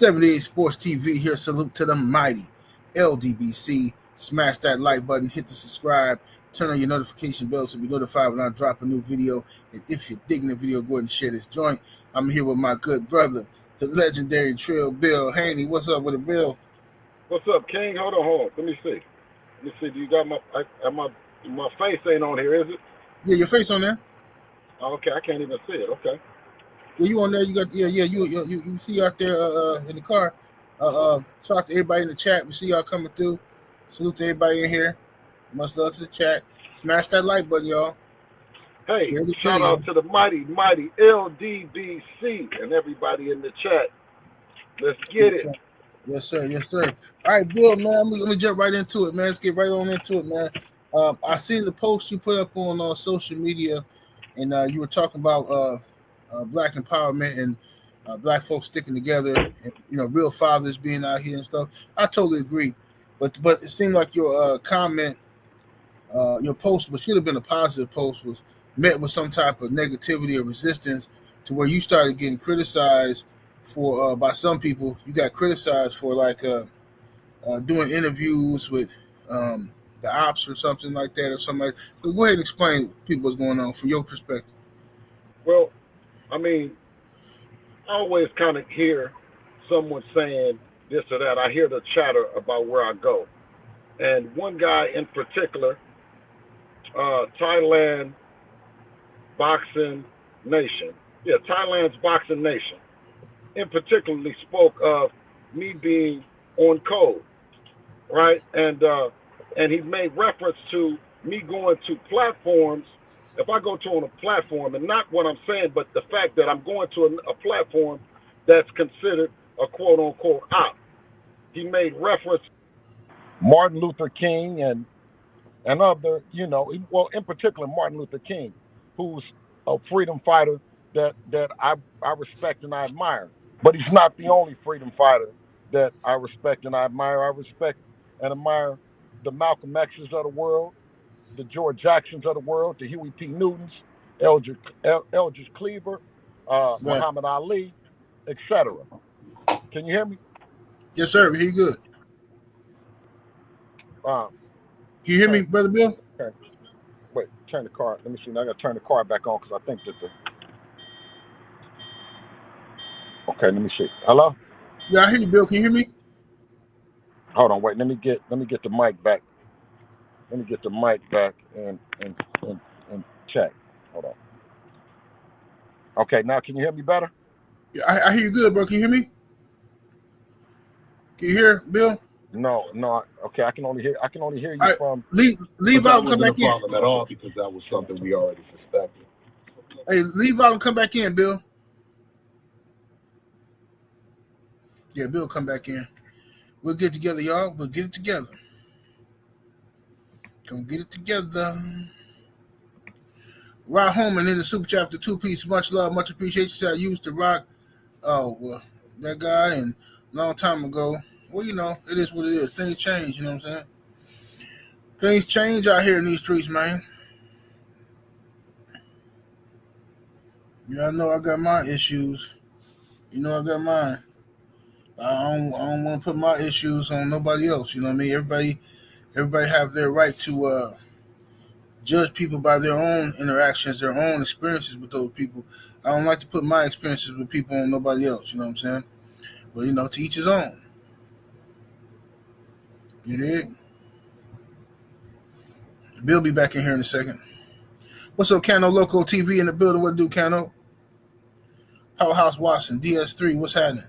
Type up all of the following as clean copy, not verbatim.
78 Sports TV here. Salute to the mighty LDBC. Smash that like button, hit the subscribe, turn on your notification bell to be notified when I drop a new video. And if you're digging the video, go ahead and share this joint. I'm here with my good brother, the legendary Trill Bill Haney. What's up with it, Bill? What's up, King? Hold on. Let me see. Do you got my face ain't on here, is it? Yeah, your face on there. Oh, okay, I can't even see it. Okay. Yeah, you on there? You got you see you out there in the car. Shout out to everybody in the chat. We see y'all coming through. Salute to everybody in here. Much love to the chat. Smash that like button, y'all. Hey, shout out to the mighty LDBC and everybody in the chat. Let's get it. Yes, sir. Yes, sir. All right, Bill, man. Let me jump right into it, man. Let's get right on into it, man. I seen the post you put up on social media, and you were talking about black empowerment and black folks sticking together, and real fathers being out here and stuff. I totally agree, but it seemed like your comment, your post, which should have been a positive post, was met with some type of negativity or resistance, to where you started getting criticized for by some people. You got criticized for doing interviews with the ops or something like that, or something like that. But go ahead and explain to people what's going on from your perspective. Well, I mean, I always kind of hear someone saying this or that. I hear the chatter about where I go. And one guy in particular, Thailand Boxing Nation. Yeah, Thailand's Boxing Nation. In particularly spoke of me being on code, right? And he made reference to me going to platforms. If I go to on a platform, and not what I'm saying, but the fact that I'm going to a platform that's considered a quote-unquote op. He made reference Martin Luther King and other, well, in particular Martin Luther King, who's a freedom fighter that I respect and I admire. But he's not the only freedom fighter that I respect and I admire. I respect and admire the Malcolm X's of the world, the George Jacksons of the world, the Huey P. Newtons, Eldridge Cleaver, Muhammad Ali, etc. Can you hear me? Yes, sir. Hear you good. Can you hear me, Brother Bill? Okay. Wait, turn the car. Let me see. Now I got to turn the car back on because I think that Okay, let me see. Hello? Yeah, I hear you, Bill. Can you hear me? Hold on, wait. Let me get the mic back. Let me get the mic back and check. Hold on. Okay, now can you hear me better? Yeah, I hear you good, bro. Can you hear me? Can you hear, Bill? No. Okay, I can only hear you from. Leave out and come back in. Problem at all, because that was something we already suspected. Hey, leave out and come back in, Bill. Yeah, Bill, come back in. We'll get together, y'all. We'll get it together. Come get it together. Rod Holman in the Super Chapter 2-piece. Much love, much appreciation. I used to rock that guy, and a long time ago. Well, it is what it is. Things change, you know what I'm saying? Things change out here in these streets, man. Yeah, I know I got my issues. I got mine. I don't want to put my issues on nobody else. You know what I mean? Everybody have their right to judge people by their own interactions, their own experiences with those people. I don't like to put my experiences with people on nobody else. You know what I'm saying? But to each his own. You dig? Bill be back in here in a second. What's up, Cano Loco TV in the building? What do, Cano? Powerhouse Watson, DS3, what's happening?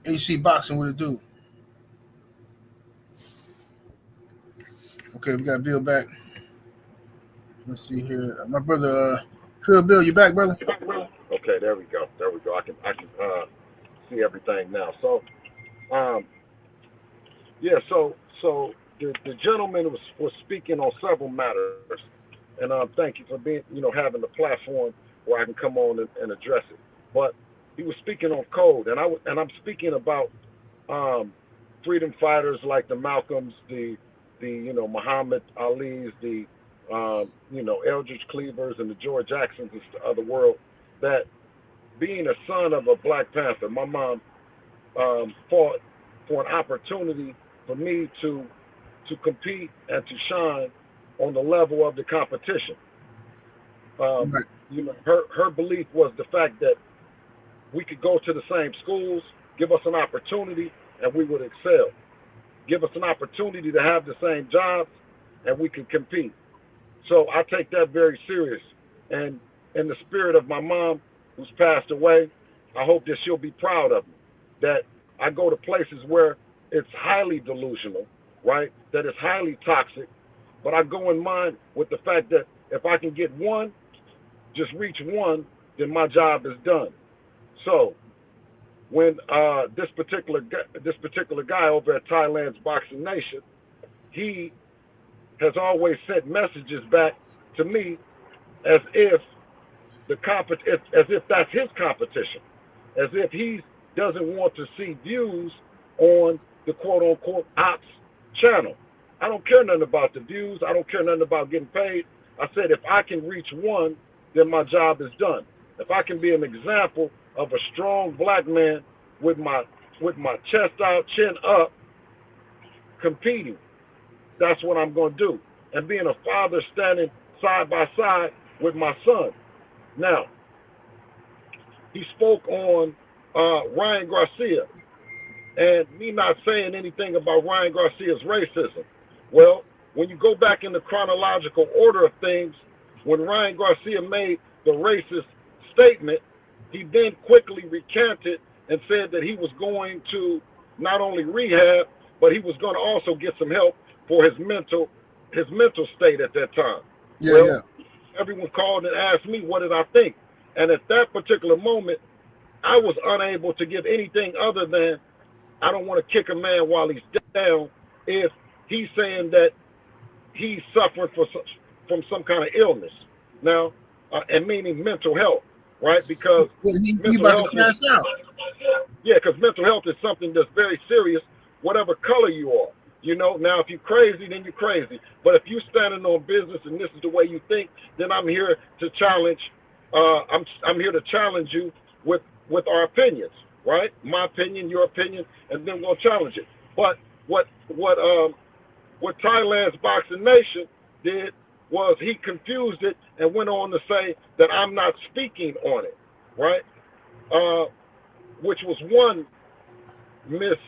AC Boxing, what it do? Okay, we got Bill back. Let's see here. My brother, Trill Bill, you back, brother? Okay, there we go. I can see everything now. So, so the gentleman was speaking on several matters, and thank you for being, having the platform where I can come on and address it. But he was speaking on code, and I'm speaking about freedom fighters like the Malcolms, the Muhammad Ali's, the Eldridge Cleavers, and the George Jacksons of the world that being a son of a Black Panther, my mom fought for an opportunity for me to compete and to shine on the level of the competition. Right. You know, her belief was the fact that we could go to the same schools, give us an opportunity, and we would excel. Give us an opportunity to have the same jobs, and we can compete. So I take that very serious. And in the spirit of my mom, who's passed away, I hope that she'll be proud of me. That I go to places where it's highly delusional, right? That it's highly toxic. But I go in mind with the fact that if I can get one, just reach one, then my job is done. So when this particular guy over at Thailand's Boxing Nation, he has always sent messages back to me as if as if that's his competition, as if he doesn't want to see views on the quote unquote ops channel. I don't care nothing about the views. I don't care nothing about getting paid. I said if I can reach one, then my job is done. If I can be an example of a strong Black man with my chest out, chin up, competing, that's what I'm going to do. And being a father standing side by side with my son. Now, he spoke on Ryan Garcia, and me not saying anything about Ryan Garcia's racism. Well, when you go back in the chronological order of things, when Ryan Garcia made the racist statement, he then quickly recanted and said that he was going to not only rehab, but he was going to also get some help for his mental state at that time. Yeah. Everyone called and asked me, what did I think? And at that particular moment, I was unable to give anything other than, I don't want to kick a man while he's down if he's saying that he's suffering from some kind of illness. Now, and meaning mental health, right? Because he about to crash out. Yeah, because mental health is something that's very serious, whatever color you are. You know, now if you're crazy, then you're crazy. But if you're standing on business and this is the way you think, then I'm here to challenge. I'm here to challenge you with our opinions, right? My opinion, your opinion, and then we'll challenge it. But what Thailand's Boxing Nation did was he confused it and went on to say that I'm not speaking on it, right? Which was one missed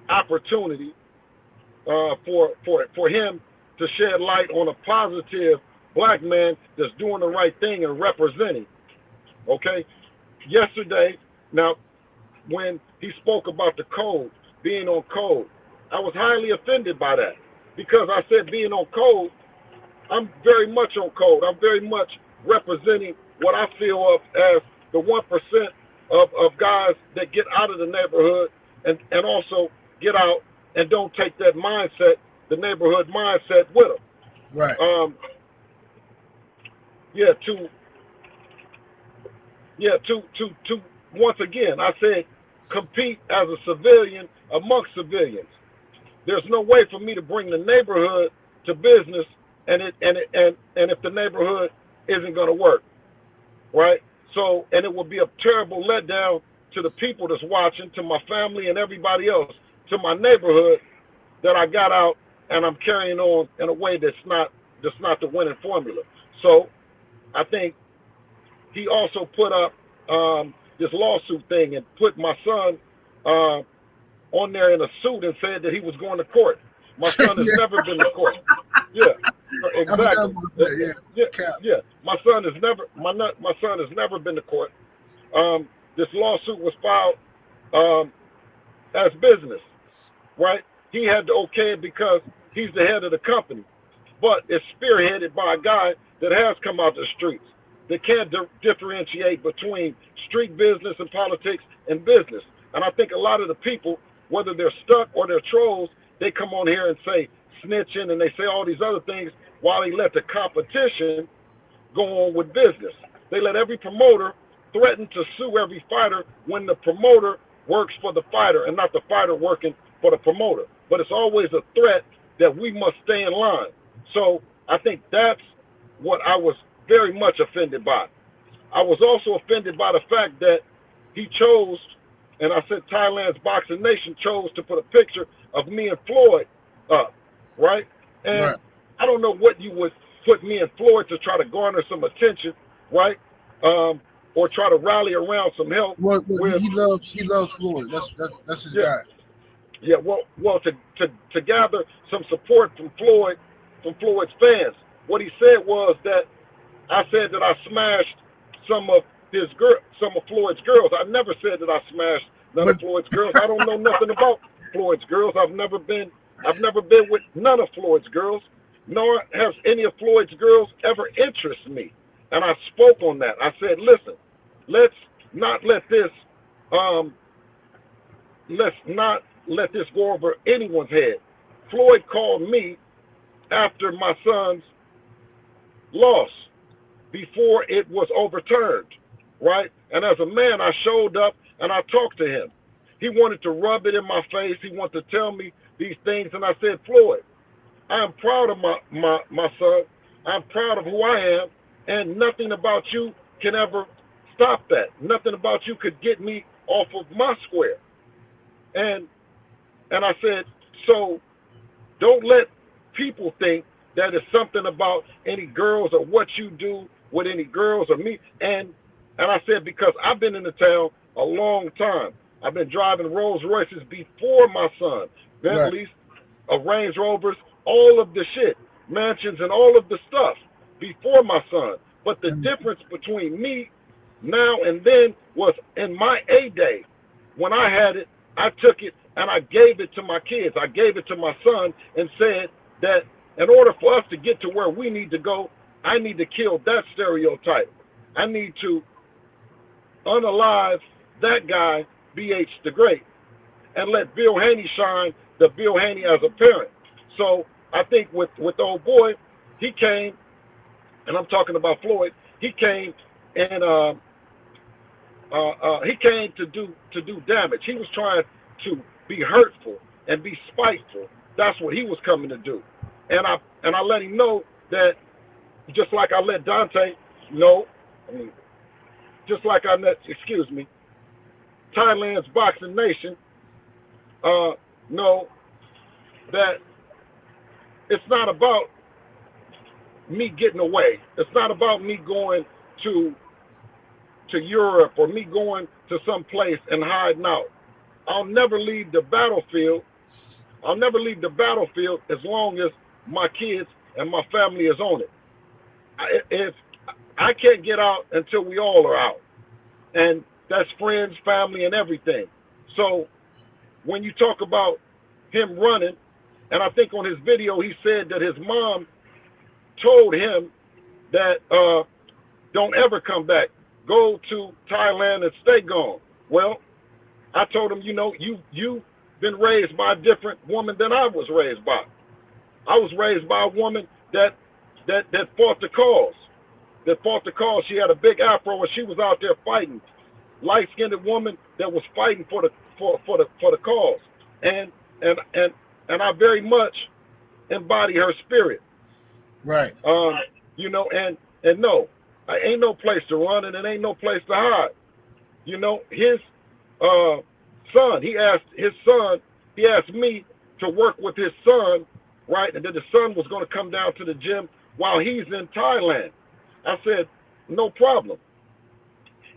opportunity for him to shed light on a positive Black man that's doing the right thing and representing. Okay, yesterday, now when he spoke about the code, being on code, I was highly offended by that because I said being on code, I'm very much on code. I'm very much representing what I feel of as the 1% of guys that get out of the neighborhood and also get out and don't take that mindset, the neighborhood mindset, with them. Right. To once again, I said compete as a civilian amongst civilians. There's no way for me to bring the neighborhood to business and if the neighborhood isn't going to work, right? So, and it will be a terrible letdown to the people that's watching, to my family and everybody else, to my neighborhood, that I got out and I'm carrying on in a way that's not the winning formula. So I think he also put up this lawsuit thing and put my son on there in a suit and said that he was going to court. My son has never been to court. Yeah, exactly. Yeah. My son has never been to court. This lawsuit was filed as business, right? He had to okay it because he's the head of the company, but it's spearheaded by a guy that has come out the streets, that can't differentiate between street business and politics and business. And I think a lot of the people, whether they're stuck or they're trolls, they come on here and say snitching and they say all these other things while they let the competition go on with business. They let every promoter threaten to sue every fighter when the promoter works for the fighter and not the fighter working for the promoter. But it's always a threat that we must stay in line. So I think that's what I was very much offended by. I was also offended by the fact that he chose, and I said Thailand's Boxing Nation chose to put a picture of me and Floyd up, right? And Right. I don't know what you would put me and Floyd to try to garner some attention, right? Or try to rally around some help. Well, he loves Floyd. That's his Yeah. guy. Yeah, well, to gather some support from Floyd's fans. What he said was that I said that I smashed some of Floyd's girls. I never said that I smashed none of Floyd's girls. I don't know nothing about Floyd's girls. I've never been with none of Floyd's girls, nor has any of Floyd's girls ever interested me. And I spoke on that. I said, listen, let's not let this go over anyone's head. Floyd called me after my son's loss, before it was overturned, right? And as a man, I showed up and I talked to him. He wanted to rub it in my face. He wanted to tell me these things. And I said, Floyd, I am proud of my son. I'm proud of who I am. And nothing about you can ever stop that. Nothing about you could get me off of my square. And I said, so don't let people think that it's something about any girls or what you do with any girls or me. And I said, because I've been in the town a long time. I've been driving Rolls Royces before my son, Bentleys, Range Rovers, all of the shit, mansions and all of the stuff before my son. But the difference between me now and then was in my A-day. When I had it, I took it and I gave it to my kids. I gave it to my son and said that in order for us to get to where we need to go, I need to kill that stereotype. I need to unalive that guy, BH the Great, and let Bill Haney shine the Bill Haney as a parent. So I think with the old boy, he came, and I'm talking about Floyd, he came and he came to do damage. He was trying to be hurtful and be spiteful. That's what he was coming to do. And I let him know that, just like I let Dante know, just like I let, Thailand's Boxing Nation know that it's not about me getting away. It's not about me going to Europe or me going to some place and hiding out. I'll never leave the battlefield. I'll never leave the battlefield as long as my kids and my family is on it. If I can't get out until we all are out, and that's friends, family, and everything. So when you talk about him running, and I think on his video he said that his mom told him that don't ever come back, go to Thailand and stay gone. Well, I told him, you've been raised by a different woman than I was raised by. I was raised by a woman that fought the cause. She had a big afro and she was out there fighting. Light-skinned woman that was fighting for the cause. And I very much embody her spirit. Right. And no, I ain't no place to run and it ain't no place to hide. His son, he asked me to work with his son, right? And then the son was going to come down to the gym while he's in Thailand. I said, no problem.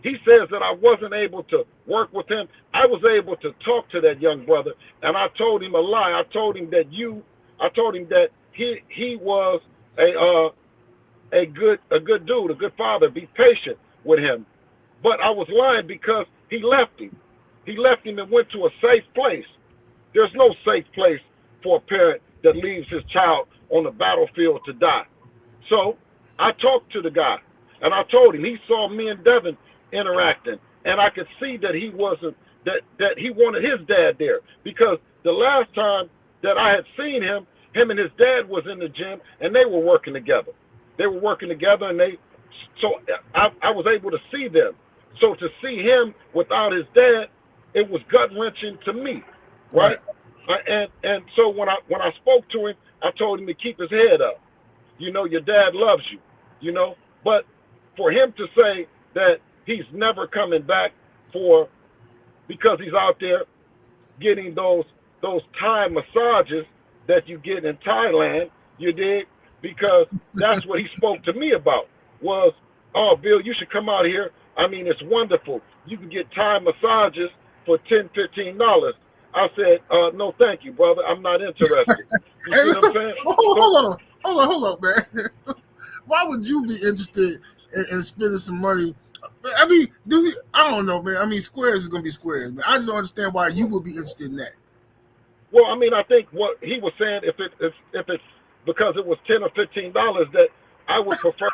He says that I wasn't able to work with him. I was able to talk to that young brother, and I told him a lie. I told him that he was a good dude, a good father. Be patient with him. But I was lying because he left him. He left him and went to a safe place. There's no safe place for a parent that leaves his child on the battlefield to die. So I talked to the guy, and I told him. He saw me and Devin interacting, and I could see that he wasn't, that he wanted his dad there, because the last time that I had seen him and his dad was in the gym, and they were working together. And so I was able to see them. So to see him without his dad, it was gut-wrenching to me, right? And so when I spoke to him, I told him to keep his head up. Your dad loves you, But for him to say that he's never coming back because he's out there getting those Thai massages that you get in Thailand, you dig? Because that's what he spoke to me about was, oh, Bill, you should come out here. I mean, it's wonderful. You can get Thai massages for $10, $15. I said, no, thank you, brother. I'm not interested. You see what I'm saying? Hold on, man. Why would you be interested in spending some money? I mean, I don't know, man. I mean, squares is gonna be squares, man. I just don't understand why you would be interested in that. Well, I mean, I think what he was saying, if it's because it was $10 or $15, that I would prefer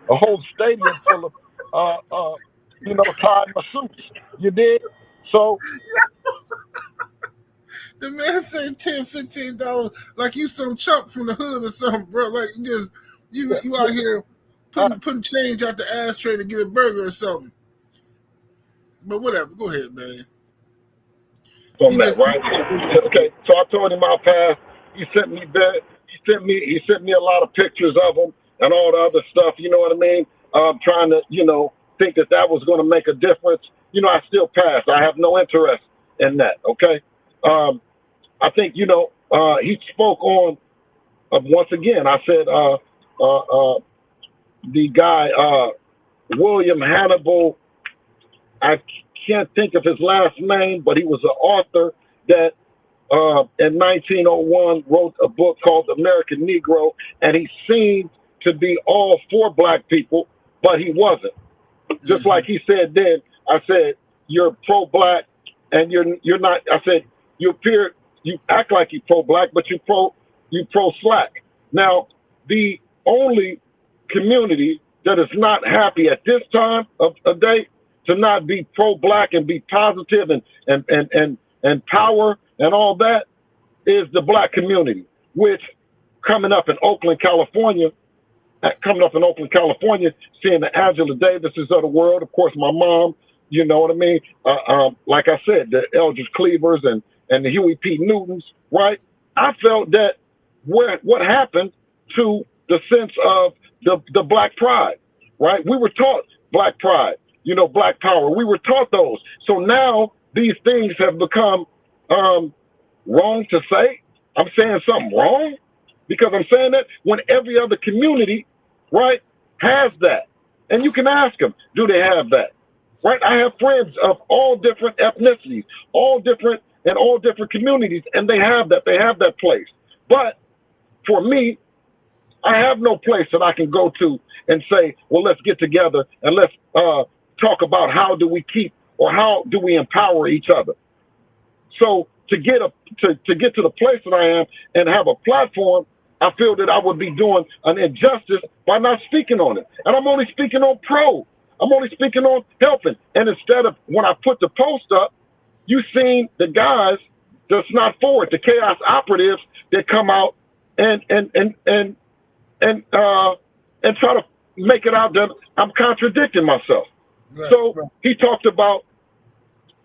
a whole stadium full of Thai masseuses. You did? So the man said $10, $15 like you some chump from the hood or something, bro. Like you out here putting change out the ashtray to get a burger or something. But whatever, go ahead, man. From that, right? Okay, so I told him I'll pass. He sent me a lot of pictures of him and all the other stuff. You know what I mean? Trying to think that was going to make a difference. I still passed. I have no interest in that. Okay. I think he spoke on once again. I said the guy William Hannibal. I can't think of his last name, but he was an author that in 1901 wrote a book called The American Negro, and he seemed to be all for black people, but he wasn't. Just like he said then, I said, you're pro-black and you're not. I said, you act like you're pro-black, but you pro-slack. Now, the only community that is not happy at this time of day to not be pro-black and be positive and power and all that is the black community, which coming up in Oakland, California, seeing the Angela Davises of the world, of course, my mom, you know what I mean? Like I said, the Eldridge Cleavers and the Huey P. Newtons, right? I felt that what happened to the sense of the black pride, right? We were taught black pride, black power. We were taught those. So now these things have become wrong to say. I'm saying something wrong because I'm saying that when every other community, right, has that. And you can ask them, do they have that? Right? I have friends of all different ethnicities, all different communities, and they have that. They have that place. But for me, I have no place that I can go to and say, well, let's get together and let's talk about how do we keep or how do we empower each other. So to get to the place that I am and have a platform, I feel that I would be doing an injustice by not speaking on it. And I'm only speaking on pro. I'm only speaking on helping. And instead of when I put the post up, you seen the guys that's not for it, the chaos operatives that come out and try to make it out that I'm contradicting myself. Right, so right. He talked about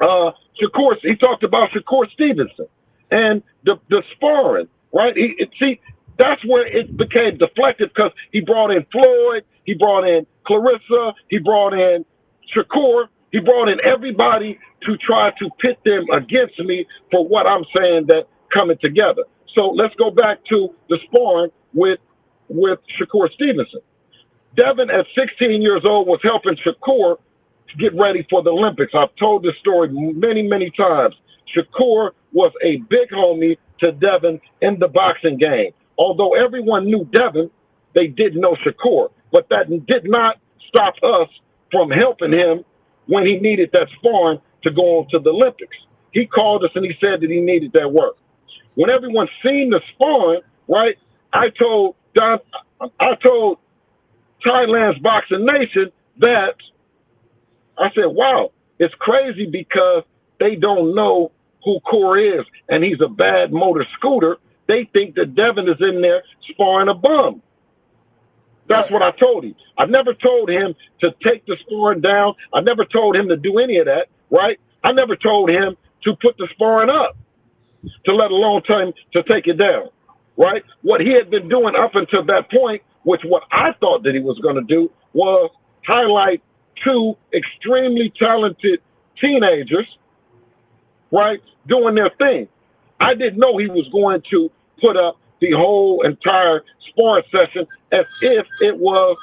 Shakur. He talked about Shakur Stevenson and the sparring. Right? See, that's where it became deflected because he brought in Floyd, he brought in Clarissa, he brought in Shakur, he brought in everybody to try to pit them against me for what I'm saying that coming together. So let's go back to the sparring with Shakur Stevenson. Devin, at 16 years old, was helping Shakur to get ready for the Olympics. I've told this story many, many times. Shakur was a big homie to Devin in the boxing game. Although everyone knew Devin, they didn't know Shakur. But that did not stop us from helping him when he needed that sparring to go on to the Olympics. He called us and he said that he needed that work. When everyone seen the sparring, right, I told Thailand's Boxing Nation that I said, wow, it's crazy because they don't know who Core is and he's a bad motor scooter. They think that Devin is in there sparring a bum. That's what I told him. I never told him to take the sparring down. I never told him to do any of that, right? I never told him to put the sparring up, to let alone tell him to take it down, right? What he had been doing up until that point which what I thought that he was going to do was highlight two extremely talented teenagers, right, doing their thing. I didn't know he was going to put up the whole entire sparring session as if it was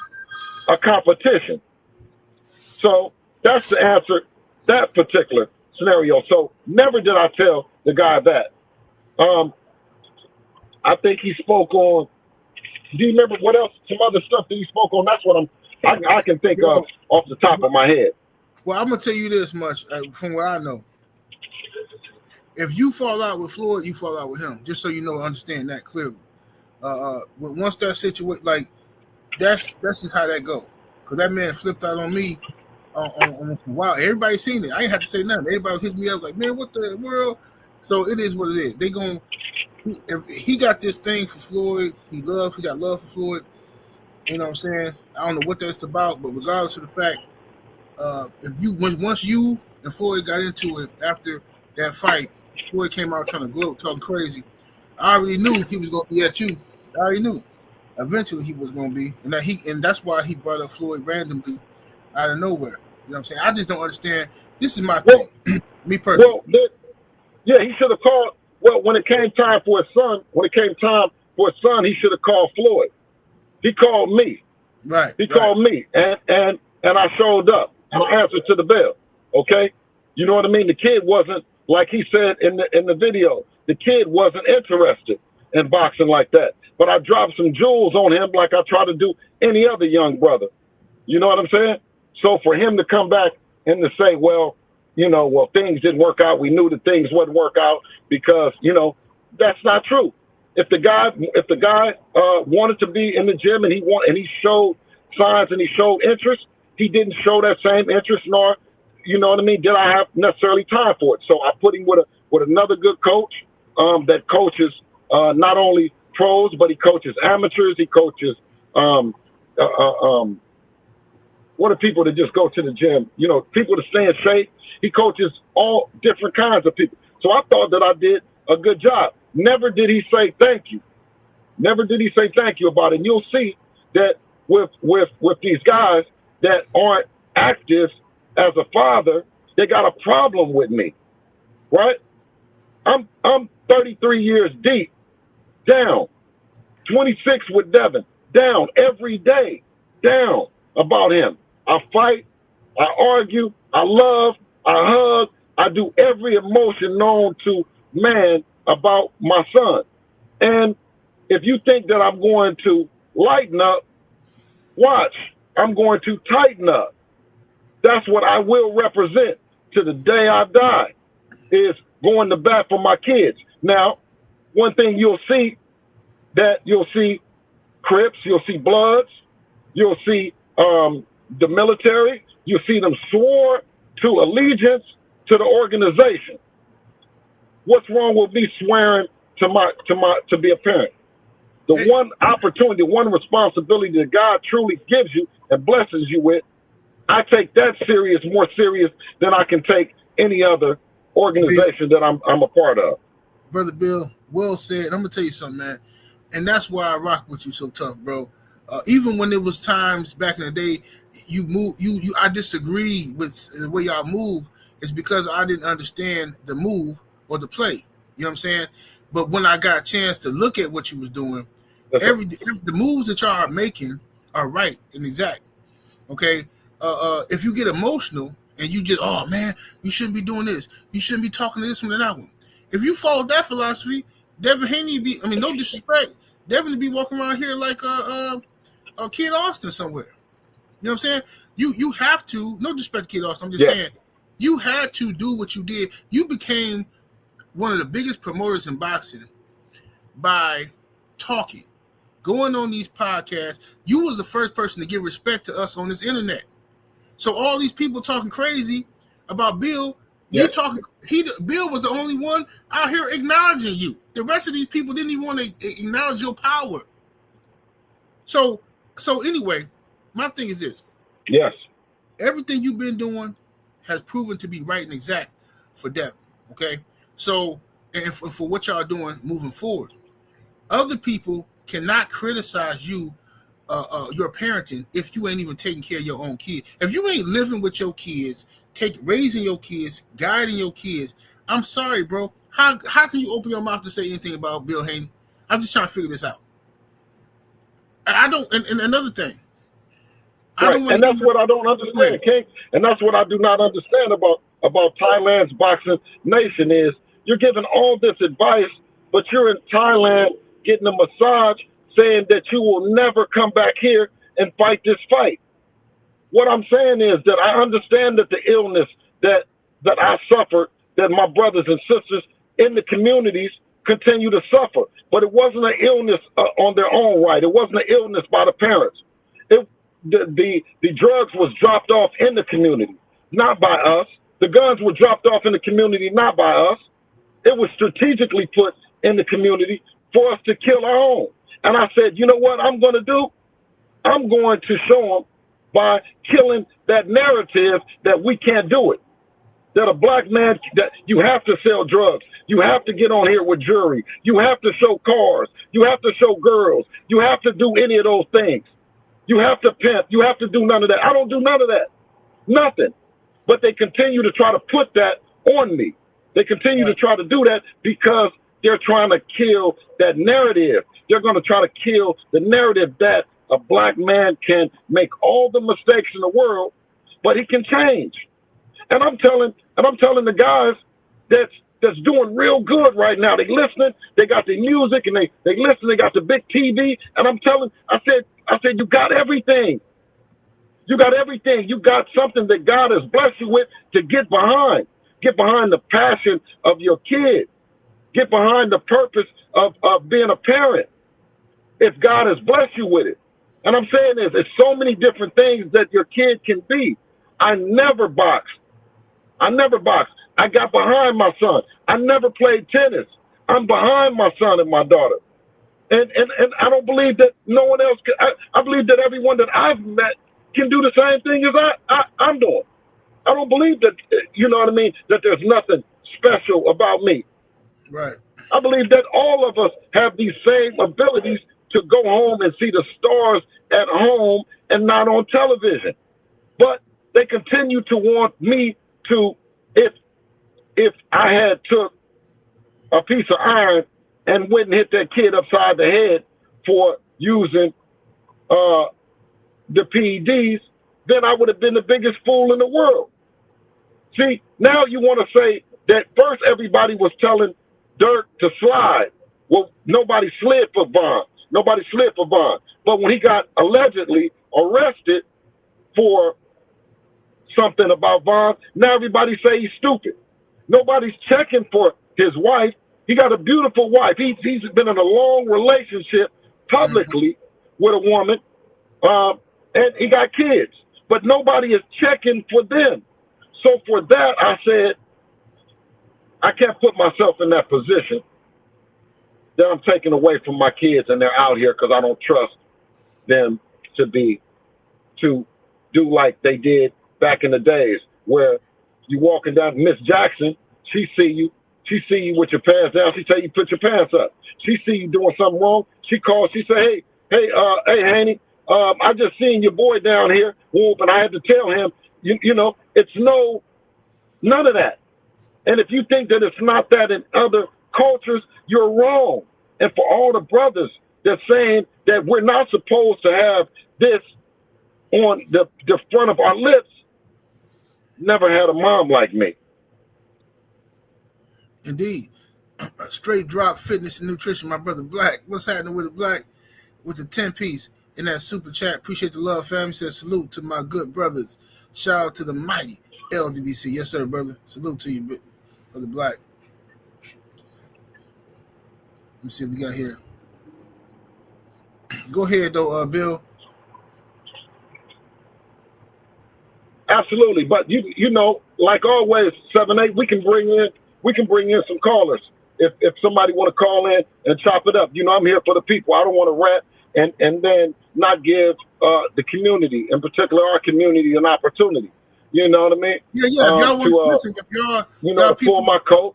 a competition. So that's the answer, that particular scenario. So never did I tell the guy that. I think he spoke on, do you remember what else, some other stuff that he spoke on? That's what I can think of off the top of my head. Well, I'm going to tell you this much from what I know. If you fall out with Floyd, you fall out with him. Just so you know, understand that clearly. Once that situation, like, that's just how that go. Because that man flipped out on me on wow. Everybody seen it. I ain't have to say nothing. Everybody hit me up like, man, what the world? So it is what it is. If he got this thing for Floyd, he got love for Floyd. You know what I'm saying? I don't know what that's about, but regardless of the fact, once you and Floyd got into it after that fight, Floyd came out trying to gloat, talking crazy. I already knew he was going to be at you. I already knew. Eventually, he was going to be, and that's why he brought up Floyd randomly out of nowhere. You know what I'm saying? I just don't understand. This is my thing, me personally. Well, yeah, he should have called. Well, when it came time for his son, he should have called Floyd. He called me. Right. He called me, and I showed up, and I answered to the bell. Okay, you know what I mean? The kid wasn't, like he said in the video, the kid wasn't interested in boxing like that. But I dropped some jewels on him like I try to do any other young brother. You know what I'm saying? So for him to come back and to say, well, things didn't work out. We knew that things wouldn't work out because, that's not true. If the guy wanted to be in the gym and he showed signs and he showed interest, he didn't show that same interest, nor, you know what I mean, did I have necessarily time for it. So I put him with another good coach that coaches not only pros, but he coaches amateurs. He coaches what are people that just go to the gym? People to stay in shape. He coaches all different kinds of people. So I thought that I did a good job. Never did he say thank you. Never did he say thank you about it. And you'll see that with these guys that aren't active as a father, they got a problem with me, right? I'm 33 years deep, down, 26 with Devin, down every day, down about him. I fight, I argue, I love, I hug, I do every emotion known to man about my son. And if you think that I'm going to lighten up, watch, I'm going to tighten up. That's what I will represent to the day I die, is going to bat for my kids. Now, one thing you'll see Crips, you'll see Bloods, you'll see the military, you'll see them swore to allegiance to the organization. What's wrong with me swearing to be a parent? The one opportunity, one responsibility that God truly gives you and blesses you with, I take that more serious than I can take any other organization that I'm a part of. Brother Bill, well said. I'm gonna tell you something, man, and that's why I rock with you so tough, bro. Even when there was times back in the day, I disagreed with the way y'all move. It's because I didn't understand the move or the play. You know what I'm saying? But when I got a chance to look at what you was doing, the moves that y'all are making are right and exact. Okay. If you get emotional and you just, oh man, you shouldn't be doing this. You shouldn't be talking to this one and that one. If you follow that philosophy, Devin Haney no disrespect, Devin would be walking around here like a Kid Austin somewhere. You know what I'm saying? You have to, no disrespect to Kid Austin, I'm just saying, you had to do what you did. You became one of the biggest promoters in boxing by talking, going on these podcasts. You was the first person to give respect to us on this internet. So all these people talking crazy about Bill, you talking. Bill was the only one out here acknowledging you. The rest of these people didn't even want to acknowledge your power. So anyway, my thing is this. Yes. Everything you've been doing has proven to be right and exact for Devin. Okay. So, and for what y'all doing moving forward, other people cannot criticize you your parenting if you ain't even taking care of your own kids. If you ain't living with your kids, raising your kids, guiding your kids, I'm sorry, bro. How can you open your mouth to say anything about Bill Haney? I'm just trying to figure this out. I don't. And another thing, right, and that's what I don't understand, King. And that's what I do not understand about Thailand's boxing nation is you're giving all this advice, but you're in Thailand getting a massage, saying that you will never come back here and fight this fight. What I'm saying is that I understand that the illness that I suffered, that my brothers and sisters in the communities continue to suffer, but it wasn't an illness on their own right. It wasn't an illness by the parents. The drugs was dropped off in the community, not by us. The guns were dropped off in the community, not by us. It was strategically put in the community for us to kill our own. And I said, you know what I'm going to do? I'm going to show them by killing that narrative that we can't do it. That a black man, that you have to sell drugs. You have to get on here with jury. You have to show cars. You have to show girls. You have to do any of those things. You have to pimp. You have to do none of that. I don't do none of that. Nothing. But they continue to try to put that on me. They continue to try to do that because they're trying to kill that narrative. They're going to try to kill the narrative that a black man can make all the mistakes in the world, but he can change. And I'm telling the guys that's doing real good right now. They listening. They got the music and they listen. They got the big TV. And I said, you got everything. You got everything. You got something that God has blessed you with to get behind. Get behind the passion of your kid. Get behind the purpose of being a parent. If God has blessed you with it. And I'm saying this, it's so many different things that your kid can be. I never boxed. I got behind my son. I never played tennis. I'm behind my son and my daughter. And I don't believe that no one else can. I believe that everyone that I've met can do the same thing as I'm doing. I don't believe that, you know what I mean, that there's nothing special about me. Right. I believe that all of us have these same abilities to go home and see the stars at home and not on television. But they continue to want me to, if I had took a piece of iron and went and hit that kid upside the head for using the PEDs, then I would have been the biggest fool in the world. See, now you want to say that first everybody was telling Dirk to slide. Well, nobody slid for Vaughn. But when he got allegedly arrested for something about Vaughn, now everybody say he's stupid. Nobody's checking for his wife. He got a beautiful wife. He's been in a long relationship publicly with a woman, and he got kids. But nobody is checking for them. So for that, I said, I can't put myself in that position that I'm taking away from my kids and they're out here because I don't trust them to do like they did back in the days where you walking down Miss Jackson, she see you with your pants down, she tell you put your pants up. She see you doing something wrong, she calls, she say, hey, Haney, I just seen your boy down here, and I had to tell him, you know, it's none of that. And if you think that it's not that in other cultures, you're wrong. And for all the brothers that's saying that we're not supposed to have this on the front of our lips, never had a mom like me. Indeed. Straight drop fitness and nutrition, my brother Black. What's happening with the Black? With the 10-piece in that super chat. Appreciate the love, family. Says salute to my good brothers. Shout out to the mighty LDBC. Yes, sir, brother. Salute to you, brother Black. Let me see what we got here. Go ahead, though, Bill. Absolutely, but you know, like always, 7-8, we can bring in some callers if somebody want to call in and chop it up. You know, I'm here for the people. I don't want to rant and then not give the community, in particular our community, an opportunity. You know what I mean? Yeah. If y'all want to listen, if y'all pull my coat.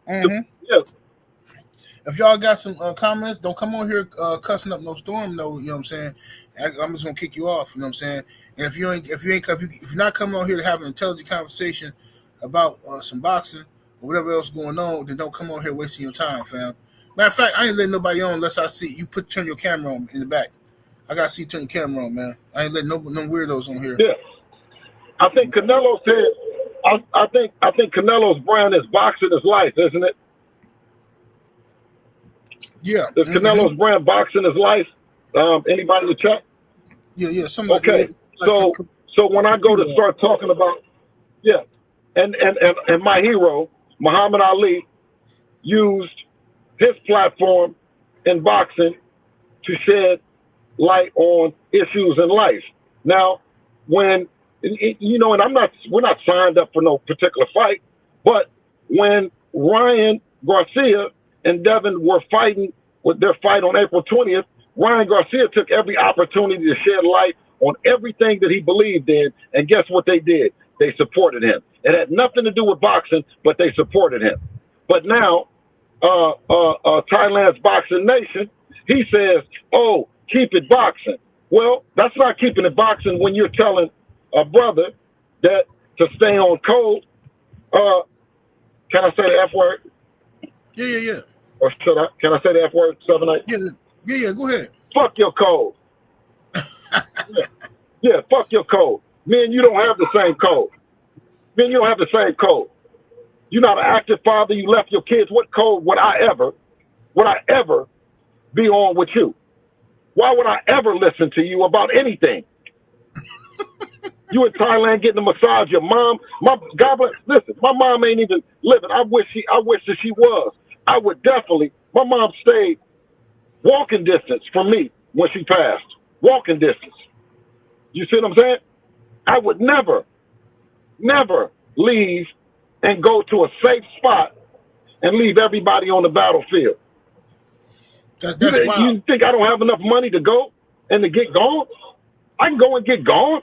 Mm-hmm. Yeah. If y'all got some comments, don't come on here cussing up no storm. No, you know what I'm saying. I'm just gonna kick you off. You know what I'm saying. And if you're not coming on here to have an intelligent conversation about some boxing or whatever else going on, then don't come on here wasting your time, fam. Matter of fact, I ain't letting nobody on unless I see you turn your camera on in the back. I gotta see you turn your camera on, man. I ain't letting no weirdos on here. Yeah, I think Canelo said. I think Canelo's brand is boxing is life, isn't it? Yeah. Is Canelo's brand boxing is life? Anybody to check? Yeah. Okay. So when I go to start talking about, and my hero Muhammad Ali used his platform in boxing to shed light on issues in life. Now, when and we're not signed up for no particular fight, but when Ryan Garcia and Devin were fighting with their fight on April 20th, Ryan Garcia took every opportunity to shed light on everything that he believed in, and guess what they did? They supported him. It had nothing to do with boxing, but they supported him. But now, Thailand's Boxing Nation, he says, "Oh, keep it boxing." Well, that's not keeping it boxing when you're telling a brother that to stay on code. Can I say the F word? Yeah. Or can I say the F word? 7-8. Yeah. Go ahead. Fuck your code. Yeah, fuck your code. Me and you don't have the same code. Me and you don't have the same code. You're not an active father. You left your kids. What code would I ever be on with you? Why would I ever listen to you about anything? You in Thailand getting a massage. Your mom, God bless. Listen, my mom ain't even living. I wish that she was. I would definitely. My mom stayed walking distance from me when she passed. Walking distance. You see what I'm saying? I would never leave and go to a safe spot and leave everybody on the battlefield. You think I don't have enough money to go and to get gone? I can go and get gone.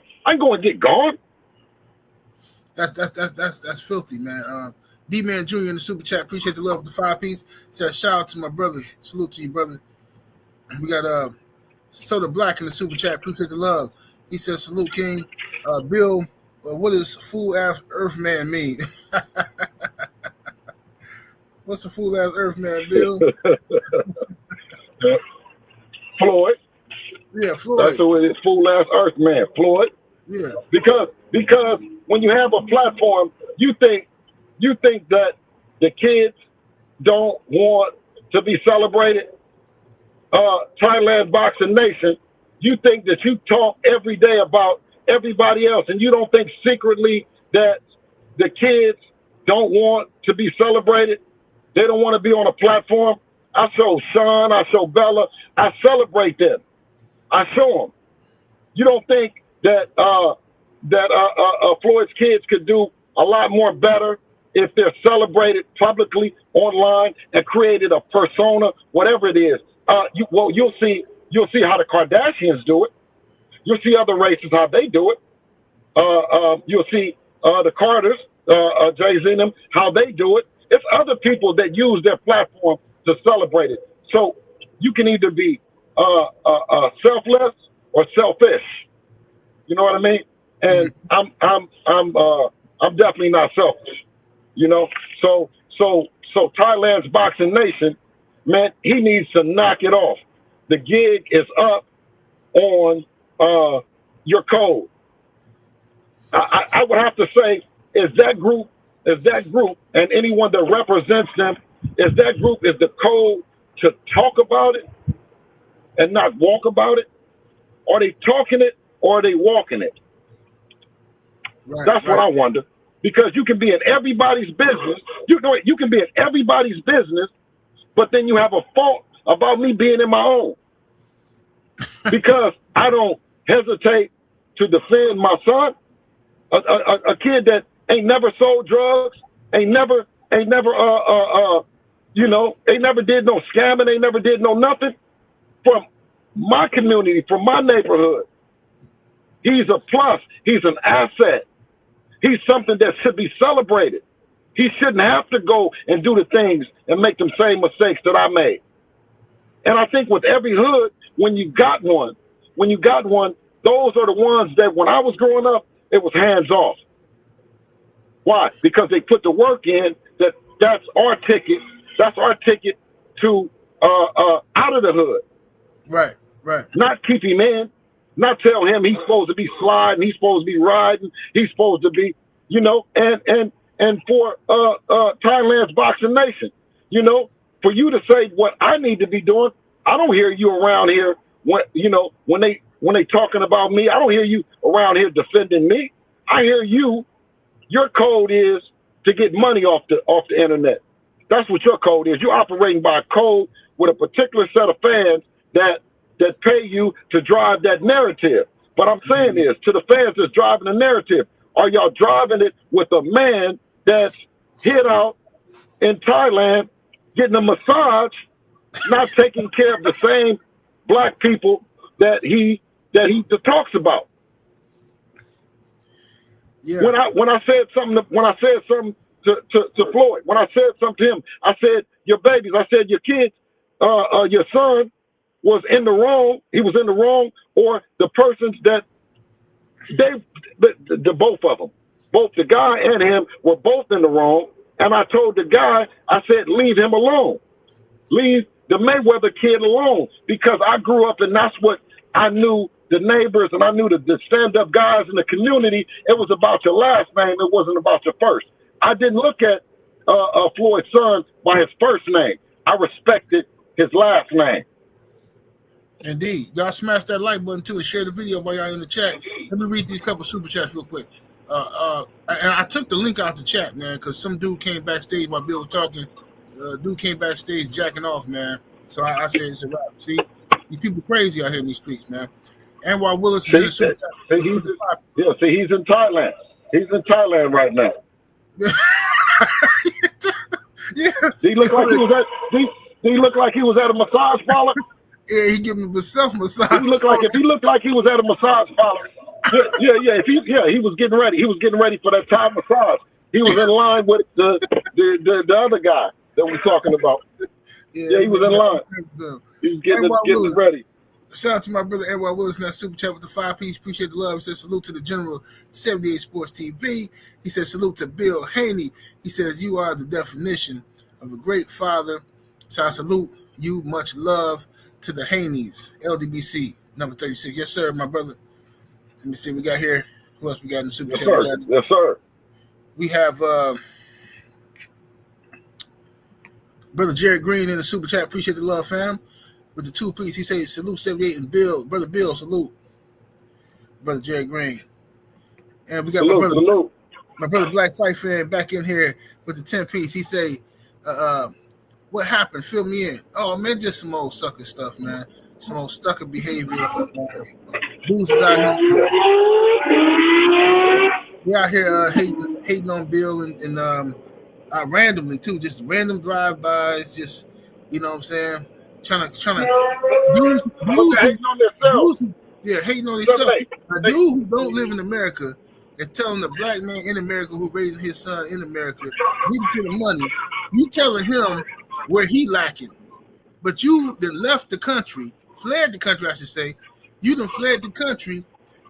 That's filthy, man. D-Man Jr. in the super chat. Appreciate the love with the 5-piece. Says shout out to my brothers. Salute to you, brother. We got Soda Black in the super chat. Appreciate the love. He says salute, King. Bill, what does fool ass Earthman mean? What's a fool ass Earthman, Bill? Floyd. Yeah, Floyd. That's who it is. Fool ass Earthman, Floyd. Yeah. Because when you have a platform, you think that the kids don't want to be celebrated. Thailand Boxing Nation, you think that you talk every day about everybody else, and you don't think secretly that the kids don't want to be celebrated. They don't want to be on a platform. I show Sean, I show Bella, I celebrate them. I show them. You don't think that Floyd's kids could do a lot more better if they're celebrated publicly online and created a persona, whatever it is. You'll see how the Kardashians do it. You'll see other races how they do it. You'll see the Carters, Jay-Z and them, how they do it. It's other people that use their platform to celebrate it. So you can either be selfless or selfish. You know what I mean? And I'm definitely not selfish. You know. So Thailand's Boxing Nation, man, he needs to knock it off. The gig is up on your code. I would have to say, is that group, and anyone that represents them, is the code to talk about it and not walk about it? Are they talking it or are they walking it? That's what I wonder. Because you can be in everybody's business. You can be in everybody's business, but then you have a fault about me being in my own. Because I don't hesitate to defend my son, a kid that ain't never sold drugs, ain't never did no scamming, ain't never did no nothing. From my community, from my neighborhood, he's a plus. He's an asset. He's something that should be celebrated. He shouldn't have to go and do the things and make them same mistakes that I made. And I think with every hood, when you got one, those are the ones that when I was growing up, it was hands off. Why? Because they put the work in. That's our ticket. That's our ticket to out of the hood. Right, right. Not keep him in. Not tell him he's supposed to be sliding. He's supposed to be riding. He's supposed to be, and for Thailand's Boxing Nation, for you to say what I need to be doing, I don't hear you around here when they talking about me. I don't hear you around here defending me. I hear you. Your code is to get money off the internet. That's what your code is. You're operating by a code with a particular set of fans that pay you to drive that narrative. But I'm saying is to the fans that's driving the narrative, are y'all driving it with a man that's hid out in Thailand getting a massage, not taking care of the same black people that he talks about? Yeah. When I said something to Floyd, when I said something to him, I said your babies, I said your kids, your son was in the wrong. He was in the wrong, or the persons that the both of them, both the guy and him were both in the wrong. And I told the guy, I said, leave him alone. Leave the Mayweather kid alone, because I grew up and that's what I knew. The neighbors and I knew the stand-up guys in the community. It was about your last name. It wasn't about your first. I didn't look at Floyd's son by his first name. I respected his last name. Indeed. Y'all smash that like button too and share the video while y'all in the chat. Let me read these couple super chats real quick. And I took the link out the chat, man, because some dude came backstage while Bill was talking. Dude came backstage jacking off, man. So I said it's a wrap. See, these people crazy out here in these streets, man. And while Willis is in the super chat. He's in Thailand. He's in Thailand right now. Yeah. He looked like he was at a massage parlor. Yeah, he giving himself a massage. He looked like he was at a massage parlor. Yeah. He was getting ready. He was getting ready for that Thai massage. He was in line with the other guy that we're talking about. Yeah, he was in line. He was getting ready. Shout out to my brother Edward Willis in that super chat with the 5-piece. Appreciate the love. He says salute to the General 78 Sports TV. He says salute to Bill Haney. He says you are the definition of a great father. So I salute you. Much love to the Haneys. LDBC number 36. Yes, sir, my brother. Let me see. We got here. Who else we got in the super chat? Yes, sir. We have brother Jared Green in the super chat. Appreciate the love, fam. With the 2-piece, he says salute 78 and Bill, brother Bill, salute, brother Jerry Green, and we got my brother Black Fight Fan back in here with the 10-piece. He say, "What happened? Fill me in." Oh man, just some old sucker stuff, man. Some old sucker behavior. Dudes is out here. We out here hating on Bill and randomly too, just random drive-bys, just you know what I'm saying. Trying to hating on themselves. Yeah, hating on themselves. A dude who don't live in America is telling the black man in America who raising his son in America, leading to the money. You telling him where he lacking, but you then left the country, fled the country, I should say. You done fled the country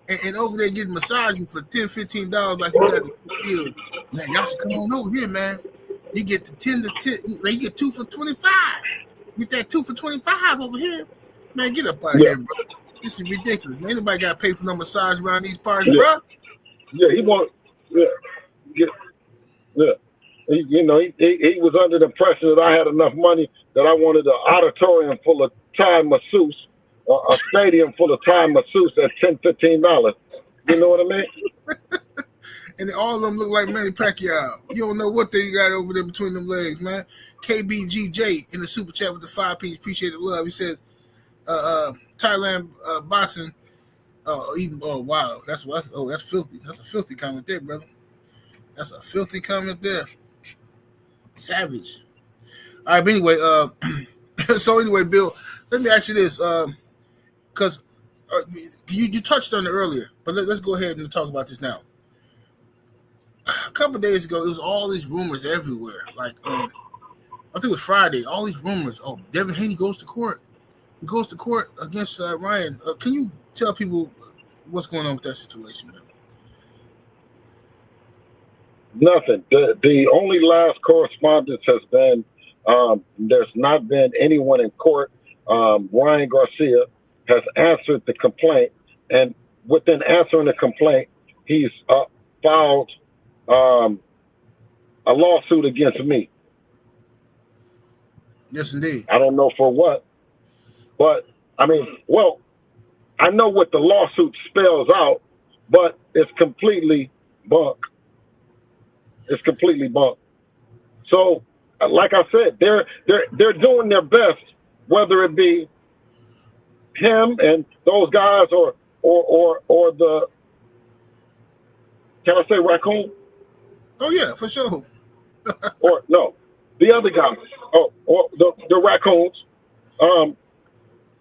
and over there getting massages for $10, $15 like you got the deal. Man, y'all should come on over here, man. You get the 10 to 10. You get 2 for $25. Get that 2 for $25 over here, man. Get up out of here, bro. This is ridiculous, man. Anybody got to pay for no massage around these parts, bro? Yeah, he want. Yeah. He was under the impression that I had enough money that I wanted an auditorium full of Thai masseuse, a stadium full of Thai masseuse at $10, $15. You know what I mean? And all of them look like Manny Pacquiao. You don't know what they got over there between them legs, man. KBGJ in the super chat with the 5-piece. Appreciate the love. He says, Thailand boxing. Oh, wow. That's filthy. That's a filthy comment there, brother. That's a filthy comment there. Savage. All right, but anyway, so anyway, Bill, let me ask you this, because you touched on it earlier, but let's go ahead and talk about this now. a couple of days ago, it was all these rumors everywhere. Like, I think it was Friday. All these rumors. Oh, Devin Haney goes to court. He goes to court against Ryan. Can you tell people what's going on with that situation, man? Nothing. The only last correspondence has been there's not been anyone in court. Ryan Garcia has answered the complaint, and within answering the complaint, he's filed a lawsuit against me. Yes, indeed. I don't know for what, but I mean, well, I know what the lawsuit spells out, but it's completely bunk. It's completely bunk. So, like I said, they're doing their best, whether it be him and those guys or the, can I say raccoon? Oh yeah, for sure. Or no, the other guys. Oh, or the raccoons.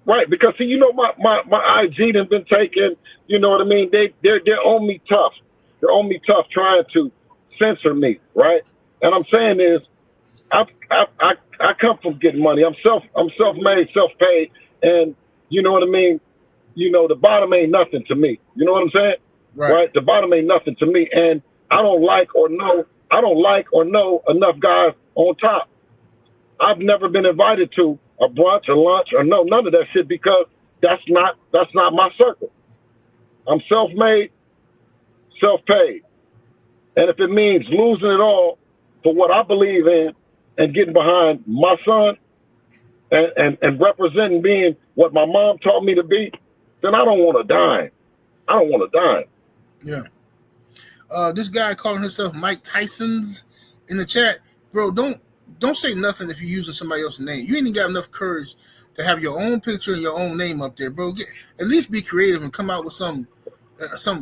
Right, because see, you know, my IG done been taken. You know what I mean? They're on me tough. They're on me tough, trying to censor me. Right, and I'm saying is, I come from getting money. I'm self-made, self-paid, and you know what I mean. You know, the bottom ain't nothing to me. You know what I'm saying? Right. The bottom ain't nothing to me, and I don't like or know enough guys on top. I've never been invited to a brunch or lunch or none of that shit, because that's not my circle. I'm self-made, self-paid. And if it means losing it all for what I believe in and getting behind my son and representing being what my mom taught me to be, then I don't want to dime. I don't want to dime. Yeah. This guy calling himself Mike Tyson's in the chat. Bro, don't say nothing if you're using somebody else's name. You ain't even got enough courage to have your own picture and your own name up there, bro. At least be creative and come out with some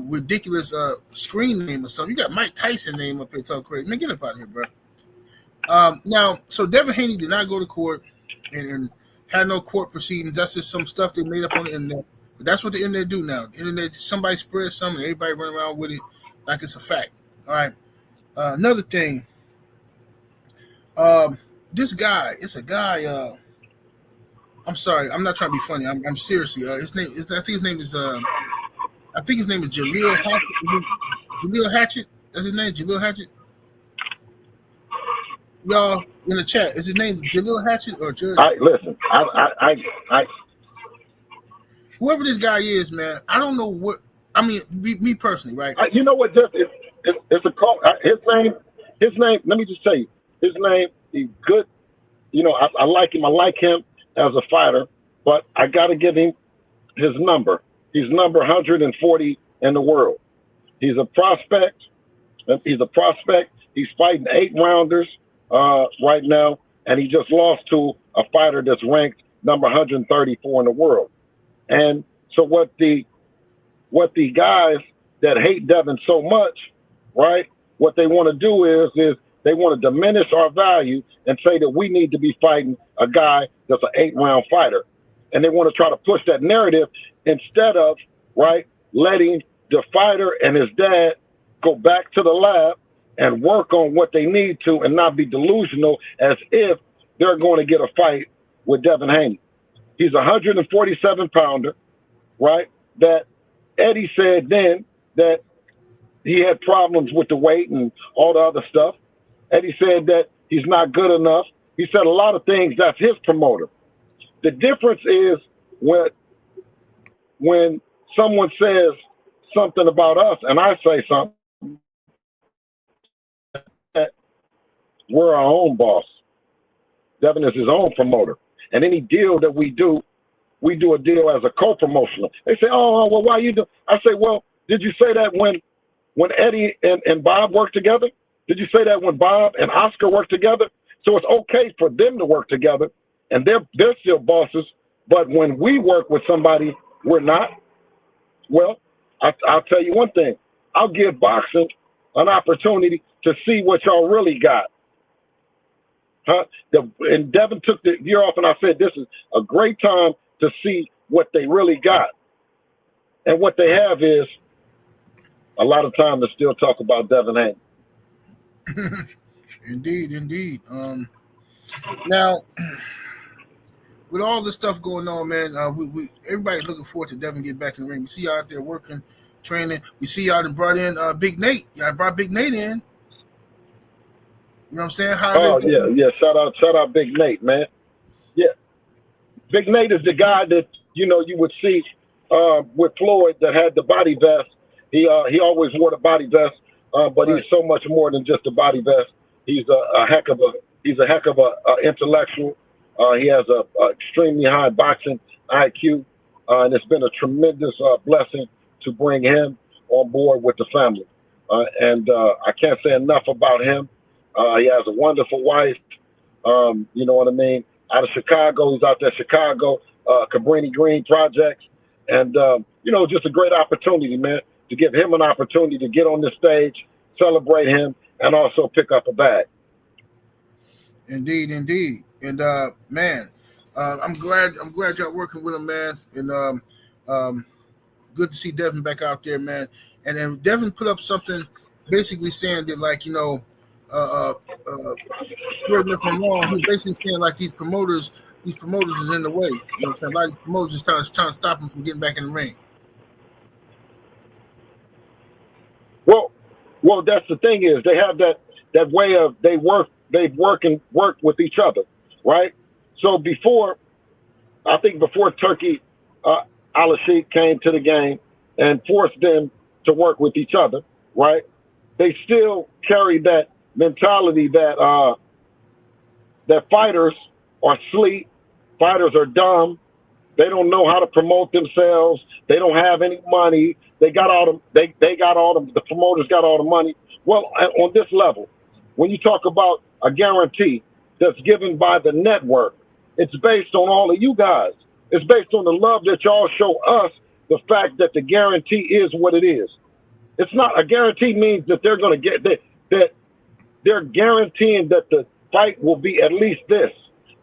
ridiculous screen name or something. You got Mike Tyson name up here talking crazy. Man, get up out of here, bro. Now, so Devin Haney did not go to court and had no court proceedings. That's just some stuff they made up on the internet. But that's what the internet do now. The internet, somebody spreads something, everybody run around with it like it's a fact. All right. Another thing. This guy, it's a guy. I'm sorry, I'm not trying to be funny. I'm seriously. His name is. I think his name is. I think his name is Jaleel Hatchett. Jaleel Hatchett. That's his name. Jaleel Hatchett. Y'all in the chat, is his name Jaleel Hatchett or Judge? Listen. I. Whoever this guy is, man, I don't know what. I mean, me personally, right? You know what? Just it's a call. His name. Let me just tell you. His name, he's good. You know, I like him. I like him as a fighter, but I got to give him his number. He's number 140 in the world. He's a prospect. He's fighting 8-rounders right now, and he just lost to a fighter that's ranked number 134 in the world. And so what the guys that hate Devin so much, right, what they want to do is they want to diminish our value and say that we need to be fighting a guy that's an 8-round fighter. And they want to try to push that narrative instead of, right, letting the fighter and his dad go back to the lab and work on what they need to and not be delusional as if they're going to get a fight with Devin Haney. He's a 147-pounder, right, that Eddie said then that he had problems with the weight and all the other stuff. Eddie said that he's not good enough. He said a lot of things. That's his promoter. The difference is when someone says something about us and I say something, we're our own boss. Devin is his own promoter. And any deal that we do a deal as a co-promotional. They say, oh, well, why you do? I say, well, did you say that when Eddie and Bob worked together? Did you say that when Bob and Oscar worked together? So it's okay for them to work together, and they're still bosses. But when we work with somebody, we're not. Well, I'll tell you one thing. I'll give boxing an opportunity to see what y'all really got. And Devin took the year off, and I said, this is a great time to see what they really got. And what they have is a lot of time to still talk about Devin Haney. Indeed, indeed. Now, with all this stuff going on, man, we everybody's looking forward to Devin get back in the ring. We see you out there working, training. We see y'all done brought in Big Nate. Y'all brought Big Nate in. You know what I'm saying? Oh yeah. Shout out Big Nate, man. Yeah, Big Nate is the guy that you would see with Floyd that had the body vest. He always wore the body vest, but Right. he's so much more than just a body vest. He's a heck of a intellectual. He has a extremely high boxing IQ, and it's been a tremendous blessing to bring him on board with the family. And I can't say enough about him. He has a wonderful wife. You know what I mean? Out of Chicago, he's out there, Chicago, Cabrini Green Projects, and just a great opportunity, man, to give him an opportunity to get on the stage, celebrate him, and also pick up a bag. Indeed, indeed. And man, I'm glad y'all working with him, man. And good to see Devin back out there, man. And then Devin put up something basically saying that, like, correct me if I'm wrong, he's basically saying like these promoters is in the way. You know what I'm saying? A lot of these promoters is trying to stop him from getting back in the ring. Well, that's the thing is they have that way of they work with each other, right? So before Turkey Al-Sheikh came to the game and forced them to work with each other, right? They still carry that mentality that fighters are sleep, fighters are dumb, they don't know how to promote themselves, they don't have any money, the promoters got all the money. Well, on this level, when you talk about a guarantee that's given by the network, it's based on all of you guys. It's based on the love that y'all show us, the fact that the guarantee is what it is. It's not a guarantee means that they're going to get that they're guaranteeing that the fight will be at least this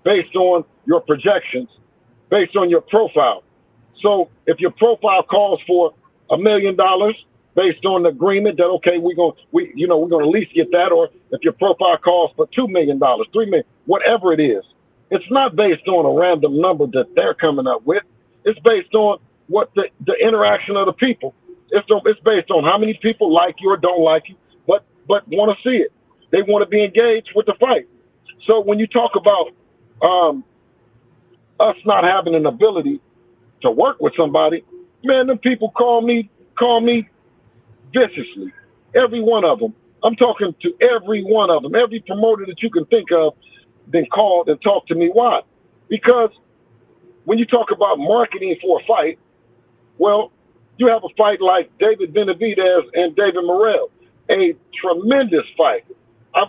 based on your projections, based on your profile. So if your profile calls for $1 million based on the agreement that, okay, we're going to at least get that, or if your profile calls for $2 million, $3 million, whatever it is, it's not based on a random number that they're coming up with. It's based on what the interaction of the people. It's based on how many people like you or don't like you, but want to see it. They want to be engaged with the fight. So when you talk about us not having an ability to work with somebody, man, them people call me viciously. Every one of them. I'm talking to every one of them. Every promoter that you can think of been called and talked to me. Why? Because when you talk about marketing for a fight, well, you have a fight like David Benavidez and David Morrell, a tremendous fight.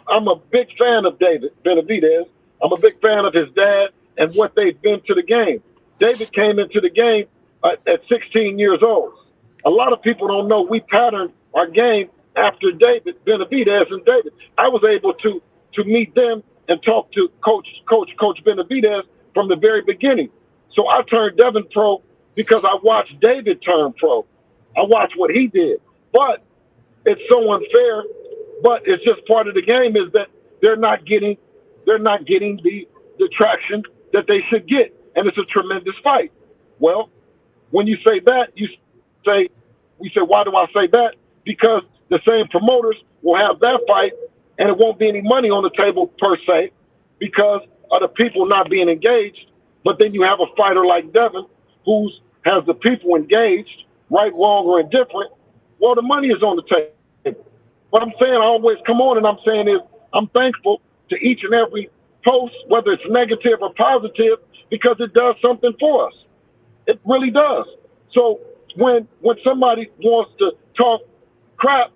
I'm a big fan of David Benavidez. I'm a big fan of his dad and what they've been to the game. David came into the game at 16 years old. A lot of people don't know we patterned our game after David Benavidez and David. I was able to meet them and talk to Coach Benavidez from the very beginning. So I turned Devin pro because I watched David turn pro. I watched what he did. But it's so unfair, but it's just part of the game is that they're not getting the traction that they should get. And it's a tremendous fight. Well, when you say that, we say, why do I say that? Because the same promoters will have that fight and it won't be any money on the table per se because of the people not being engaged. But then you have a fighter like Devin who has the people engaged, right, wrong, or indifferent. Well, the money is on the table. What I'm saying, I always come on and I'm saying is I'm thankful to each and every post, whether it's negative or positive, because it does something for us. It really does. So when somebody wants to talk crap,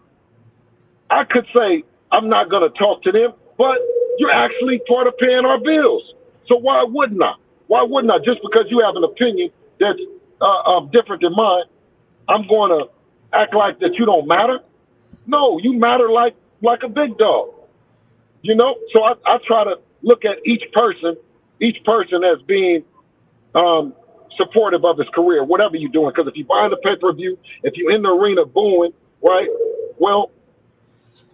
I could say I'm not going to talk to them, but you're actually part of paying our bills. So why wouldn't I? Why wouldn't I? Just because you have an opinion that's different than mine, I'm going to act like that you don't matter? No, you matter like a big dog. You know? So I try to look at each person as being supportive of his career, whatever you're doing. Because if you're buying the pay-per-view, if you're in the arena booing, right, well,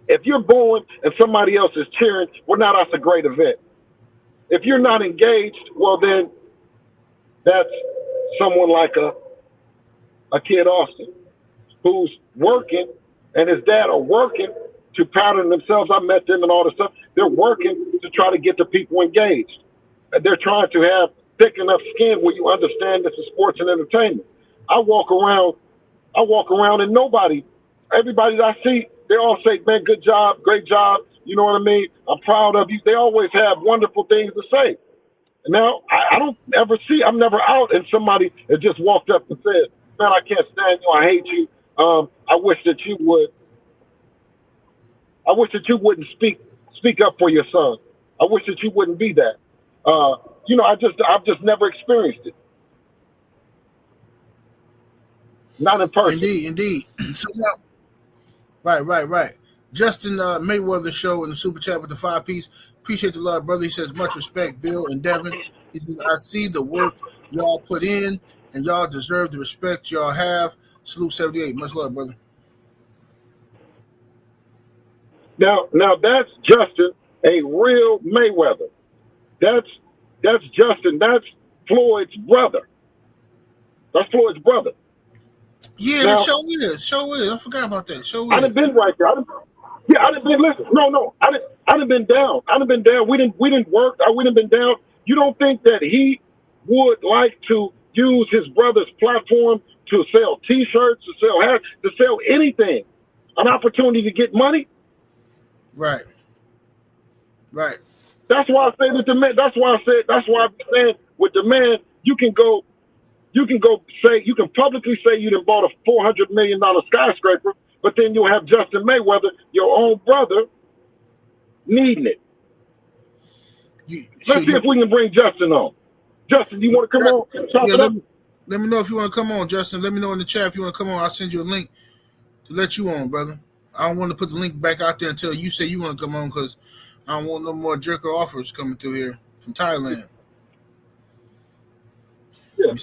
If you're booing and somebody else is cheering, well, now that's a great event. If you're not engaged, well, then that's someone like a Kid Austin who's working and his dad are working to pattern themselves. I met them and all this stuff. They're working to try to get the people engaged. And they're trying to have thick enough skin where you understand this is sports and entertainment. I walk around and everybody that I see, they all say, man, good job, great job. You know what I mean? I'm proud of you. They always have wonderful things to say. Now, I don't ever see, I'm never out and somebody that just walked up and said, man, I can't stand you. I hate you. I wish that you wouldn't speak up for your son. I wish that you wouldn't be that. I've just never experienced it. Not in person. Indeed. So now, right. Justin Mayweather show in the super chat with the 5-piece. Appreciate the love, brother. He says, much respect, Bill and Devin. He says, I see the work y'all put in, and y'all deserve the respect y'all have. Salute 78. Much love, brother. Now that's Justin, a real Mayweather. That's Justin. That's Floyd's brother. That's Floyd's brother. Yeah, now, that show is. I forgot about that. Show is. I done been right there. I done been. Listen, no. I done been down. We didn't work. We done been down. You don't think that he would like to use his brother's platform to sell T-shirts, to sell hats, to sell anything, an opportunity to get money? Right. That's why I say that the man. That's why I'm saying with the man, you can publicly say you done bought a $400 million skyscraper, but then you'll have Justin Mayweather, your own brother, needing it. Let's see if we can bring Justin on. Justin, you want to come on and talk it up? Let me know if you want to come on, Justin. Let me know in the chat if you want to come on. I'll send you a link to let you on, brother. I don't want to put the link back out there until you say you want to come on because I don't want no more jerker offers coming through here from Thailand. Yeah,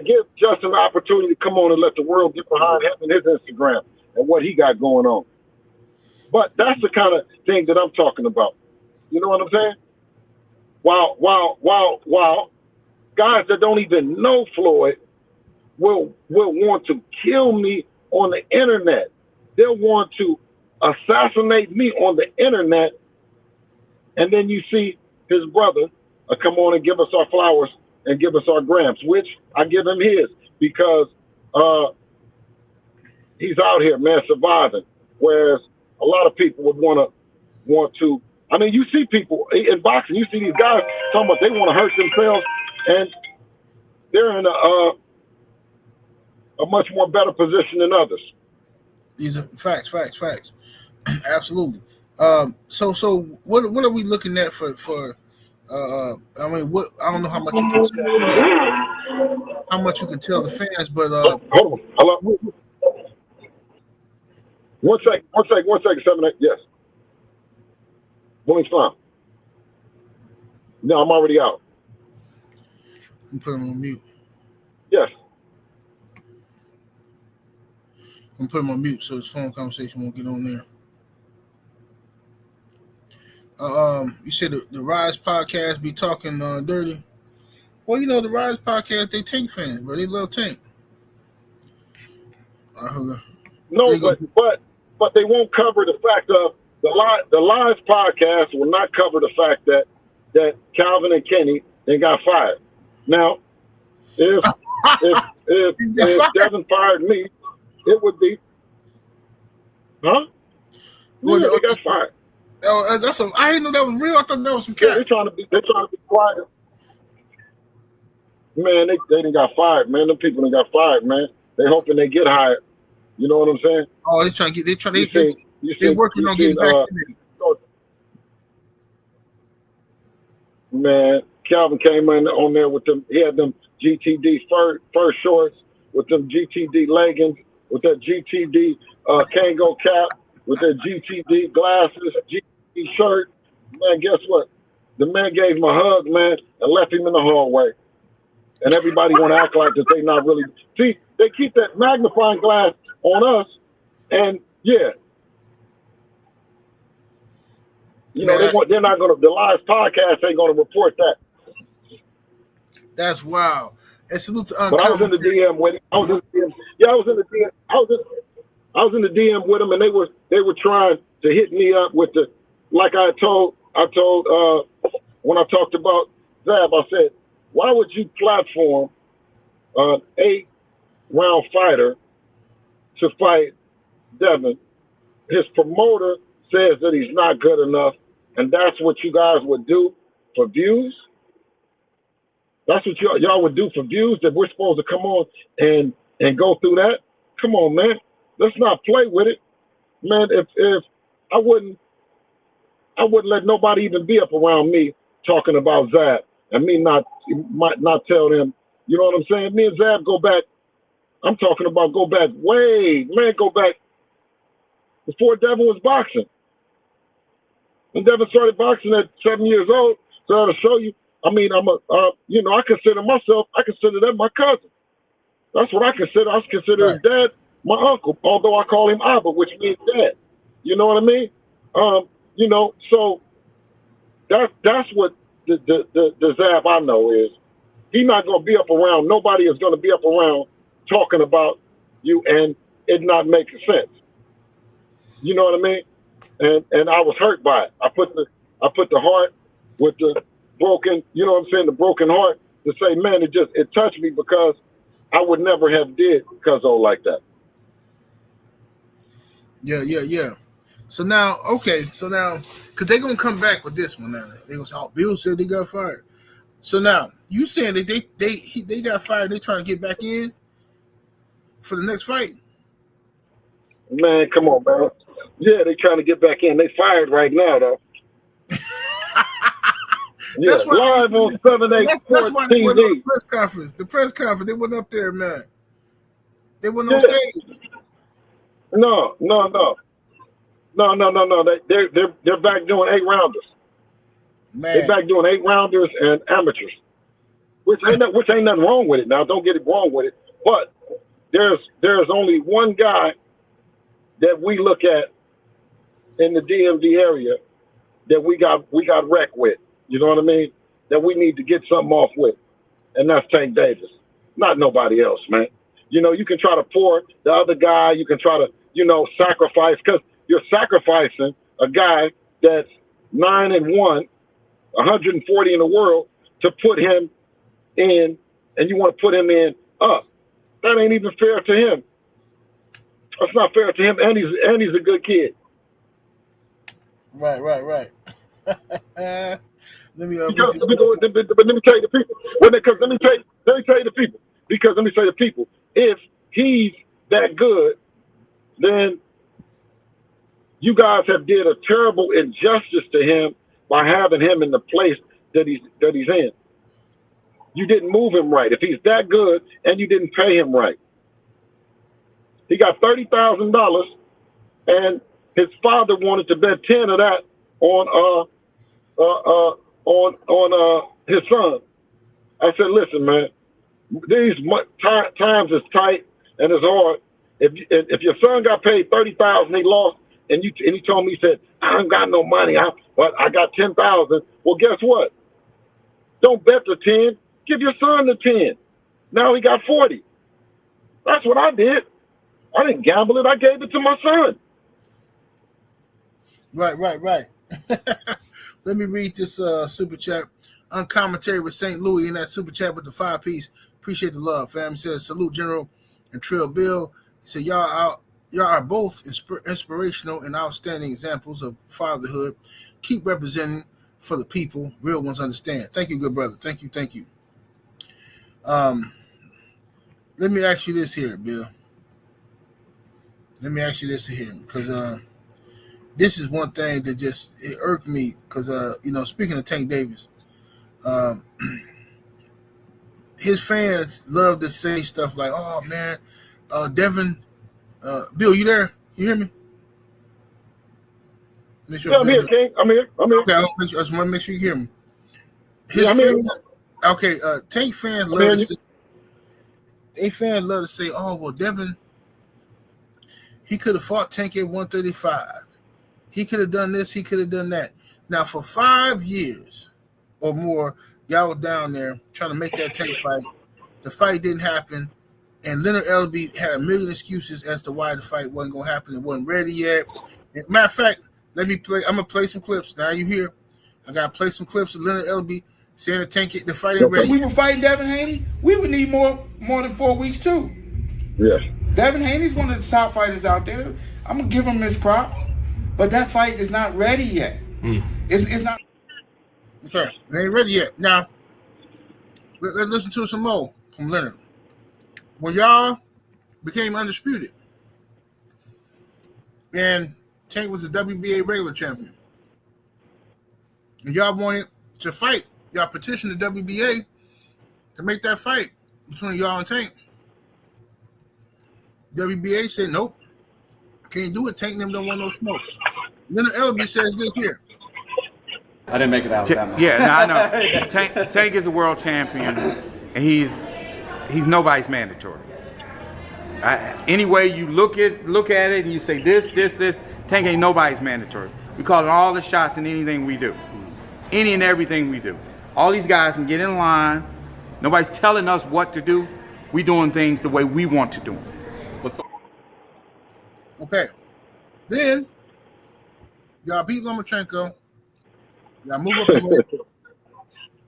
give Justin the opportunity to come on and let the world get behind him and his Instagram and what he got going on. But that's the kind of thing that I'm talking about. You know what I'm saying? While guys that don't even know Floyd will want to kill me on the internet. They'll want to assassinate me on the internet. And then you see his brother come on and give us our flowers and give us our grams, which I give him his because he's out here, man, surviving. Whereas a lot of people would want to. I mean, you see people in boxing. You see these guys talking about they want to hurt themselves, and they're in a much more better position than others. These are facts. Absolutely. So what are we looking at for? I mean, what I don't know how much you can tell the fans, but hold on. Hello. 1 second, 7, 8. Yes. Willing's fine. No, I'm already out. I'm putting him on mute. Yes. I'm putting him on mute so his phone conversation won't get on there. You said the Rise podcast be talking dirty. Well, you know the Rise podcast, they Tank fans, bro. They love Tank. No, but they won't cover the fact of the Live podcast will not cover the fact that Calvin and Kenny they got fired. Now, if Devin fired me, it would be, huh? Well, yeah, they got fired. I didn't know that was real. I thought that was some cat. Yeah, they're trying to be quiet. Man, they done got fired, man. Them people done got fired, man. They hoping they get hired. You know what I'm saying? Oh, they're working on getting back in there. Man, Calvin came in on there with them. He had them GTD fur shorts with them GTD leggings, with that GTD Kango cap, with that GTD glasses, GTD shirt. Man, guess what? The man gave him a hug, man, and left him in the hallway. And everybody want to act like that they not really. See, they keep that magnifying glass on us, and yeah, You know, Man, they're not going to. The Live podcast ain't going to report that. that's wild. And salute to But I was in the DM with him. I was in the DM. Yeah, I was in the DM. I was in the DM with them, and they were trying to hit me up with the, like I told when I talked about Zab, I said, why would you platform an 8-round fighter to fight Devin? His promoter says that he's not good enough, and that's what you guys would do for views. That's what y'all would do for views, that we're supposed to come on and go through that. Come on, man. Let's not play with it. Man, if I wouldn't let nobody even be up around me talking about Zab, and me might not tell them, you know what I'm saying? Me and Zab go back, I'm talking about go back before Devin was boxing. When Devin started boxing at 7 years old, so that'll show you. I mean, I consider that my cousin. That's what I consider. I consider his dad my uncle, although I call him Abba, which means dad. You know what I mean? So that's what the Zab I know is. He's not going to be up around. Nobody is going to be up around talking about you and it not making sense. You know what I mean? And I was hurt by it. I put the heart with the broken, you know what I'm saying, the broken heart to say, man, it touched me because I would never have did Cuzzo like that. Yeah. So now, because they're gonna come back with this one now. They gonna say, "Oh, Bill said they got fired." So now you saying that they got fired? They trying to get back in for the next fight? Man, come on, man. Yeah, they trying to get back in. They fired right now, though. Yeah, that's why live on 7/8 that's why they TV. went on the press conference. The press conference, they went up there, man. They went on stage. No. They're back doing 8-rounders. Man. They're back doing 8-rounders and amateurs, which ain't nothing wrong with it. Now, don't get it wrong with it, but there's only one guy that we look at in the DMV area that we got wrecked with. You know what I mean? That we need to get something off with, and that's Tank Davis. Not nobody else, man. You know, you can try to pour the other guy. You can try to, sacrifice, because you're sacrificing a guy that's 9-1, 140 in the world to put him in, and you want to put him in up. That ain't even fair to him. That's not fair to him, and he's a good kid. Right. Let me tell you the people. Let me tell you the people. If he's that good, then you guys have did a terrible injustice to him by having him in the place that he's in. You didn't move him right. If he's that good and you didn't pay him right, he got $30,000, and his father wanted to bet 10 of that on his son. I said, listen, man, these times is tight and it's hard. If your son got paid $30,000, he lost, and he told me, he said, I ain't got no money, but I got $10,000. Well, guess what? Don't bet the 10. Give your son the 10. Now he got 40. That's what I did. I didn't gamble it. I gave it to my son. Right. Let me read this super chat. Uncommentary with St. Louis in that super chat with the 5-piece. Appreciate the love, fam. He says, salute General and Trill Bill. He said, y'all are both inspirational and outstanding examples of fatherhood. Keep representing for the people. Real ones understand. Thank you, good brother. Thank you. Let me ask you this here, Bill. Because this is one thing that it irked me. Because speaking of Tank Davis, his fans love to say stuff like, "Oh man, Devin, Bill, you there? You hear me?" Make sure I'm here, King. I'm here. Okay, I just want to make sure you hear me. His fans, okay, Tank fans love to say. They fans love to say, "Oh well, Devin, he could have fought Tank at 135. He could have done this. He could have done that." Now, for 5 years or more, y'all were down there trying to make that Tank fight. The fight didn't happen, and Leonard Elby had a million excuses as to why the fight wasn't going to happen. It wasn't ready yet. And matter of fact, let me play. I'm gonna play some clips. Now you hear. I gotta play some clips of Leonard Elby saying the fight ain't ready. If we were fighting Devin Haney, we would need more than 4 weeks too. Yes. Devin Haney's one of the top fighters out there. I'm gonna give him his props, but that fight is not ready yet. It's not. Okay, it ain't ready yet. Now, let's listen to some more from Leonard. When y'all became undisputed, and Tank was the WBA regular champion, and y'all wanted to fight, y'all petitioned the WBA to make that fight between y'all and Tank. WBA said, nope, can't do it. Tank them don't want no smoke. Leonard Elby says this here. I didn't make it out that much. Yeah, no, I know. Tank is a world champion, and he's nobody's mandatory. Any way you look at it and you say this, Tank ain't nobody's mandatory. We call it all the shots in anything we do. Any and everything we do. All these guys can get in line. Nobody's telling us what to do. We doing things the way we want to do them. Okay. Then y'all beat Lomachenko. Y'all move up and wait.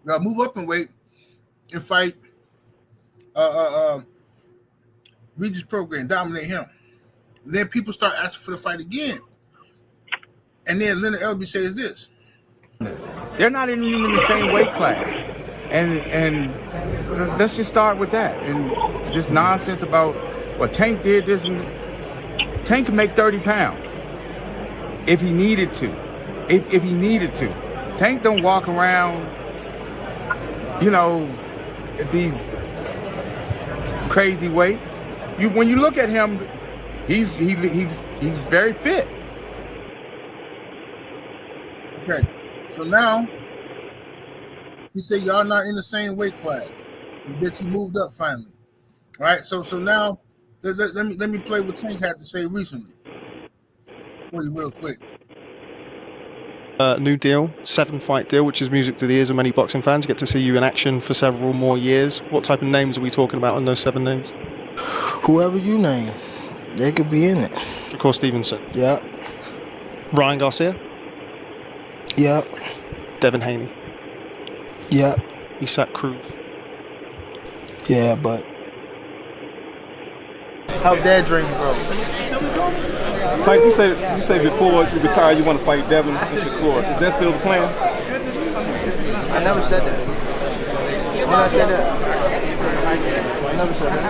Y'all move up and wait and fight Regis Program, dominate him. And then people start asking for the fight again. And then Leonard Elby says this. They're not even in the same weight class. And let's just start with that. And this nonsense about what Tank did this. Tank can make 30 pounds if he needed to. If he needed to. Tank don't walk around, at these crazy weights. When you look at him, he's very fit. Okay, so now he said y'all not in the same weight class, that you moved up finally. All right, so now let me play what Tank had to say recently for you real quick. New deal, 7-fight deal, which is music to the ears of many boxing fans. Get to see you in action for several more years. What type of names are we talking about in those 7 names? Whoever you name, they could be in it. Shakur Stevenson. Yep. Ryan Garcia. Yep. Devin Haney. Yep. Isaac Cruz. Yeah, but how's that dream go? Tank, you say before you retire you want to fight Devin and Shakur. Is that still the plan? I never said that. When I said that, I never said that.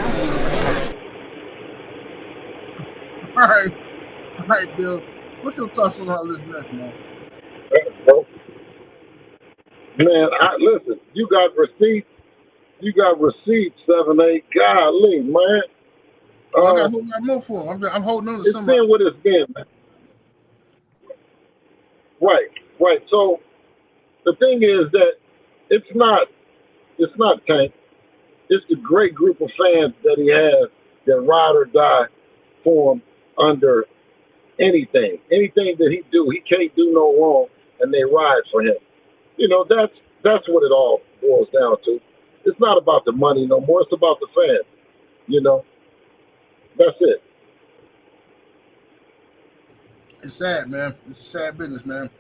All right, Bill. What's your thoughts on all this mess, man? Man, listen. You got receipts. 7-8. Golly, man. I got to hold my mouth for him. I'm holding on to something. It's been what it's been, man. Right. So the thing is that it's not Tank. It's the great group of fans that he has that ride or die for him under anything. Anything that he do, he can't do no wrong, and they ride for him. That's what it all boils down to. It's not about the money no more. It's about the fans. That's it. It's sad, man. It's a sad business, man.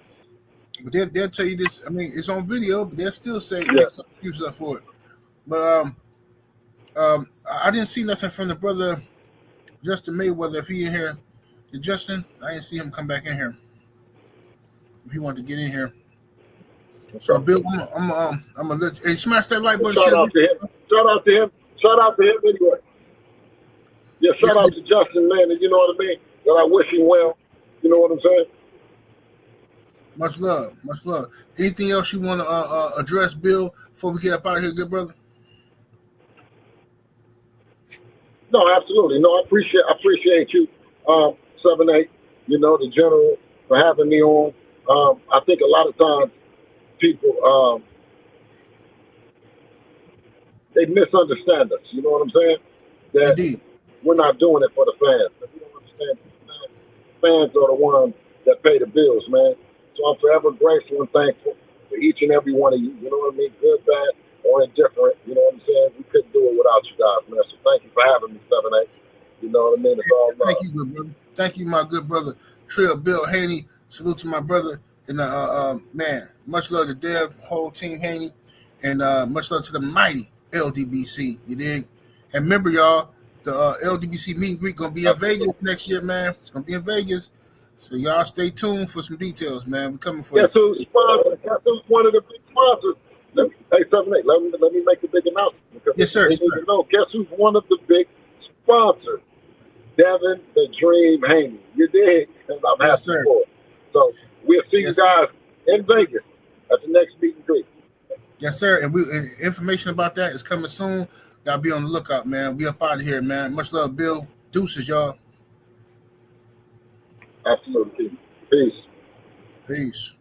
But they'll tell you this. I mean, it's on video, but they'll still say make some excuses up for it. But I didn't see nothing from the brother Justin Mayweather. If he in here, Justin, I didn't see him come back in here. If he wanted to get in here. So Bill, I'm gonna let you smash that like button. Shout out to him. Shout out to him anyway. Yeah, shout out to Justin, man, and you know what I mean? That I wish him well. You know what I'm saying? Much love. Anything else you want to address, Bill, before we get up out of here, good brother? No, absolutely. No, I appreciate you, 7-8, the general, for having me on. I think a lot of times people, they misunderstand us. You know what I'm saying? That Indeed. We're not doing it for the fans. If you don't understand, fans are the ones that pay the bills, man. So I'm forever grateful and thankful for each and every one of you. You know what I mean? Good, bad, or indifferent. You know what I'm saying? We couldn't do it without you guys, man. So thank you for having me, 7-8. You know what I mean? It's all love. Thank you, good brother. Thank you, my good brother. Trill Bill Haney. Salute to my brother. And man, much love to Dev, whole team Haney, and much love to the mighty LDBC. You dig? And remember, y'all, the LDBC meet and greet gonna be in Vegas next year, man. It's gonna be in Vegas, so y'all stay tuned for some details, man. We're coming for Guess you. who's sponsor? Guess who's one of the big sponsors? Hey, 7-8. Let me make the big announcement. Because Yes, sir. Yes, sir. Know, guess who's one of the big sponsors? Devin the Dream Haney. You dig? And I'm happy Yes, sir. for it. So we'll see Yes, you guys in Vegas at the next meet and greet. Yes, sir. And information about that is coming soon. Y'all be on the lookout, man. We up out of here, man. Much love, Bill. Deuces, y'all. Absolutely. Peace. Peace.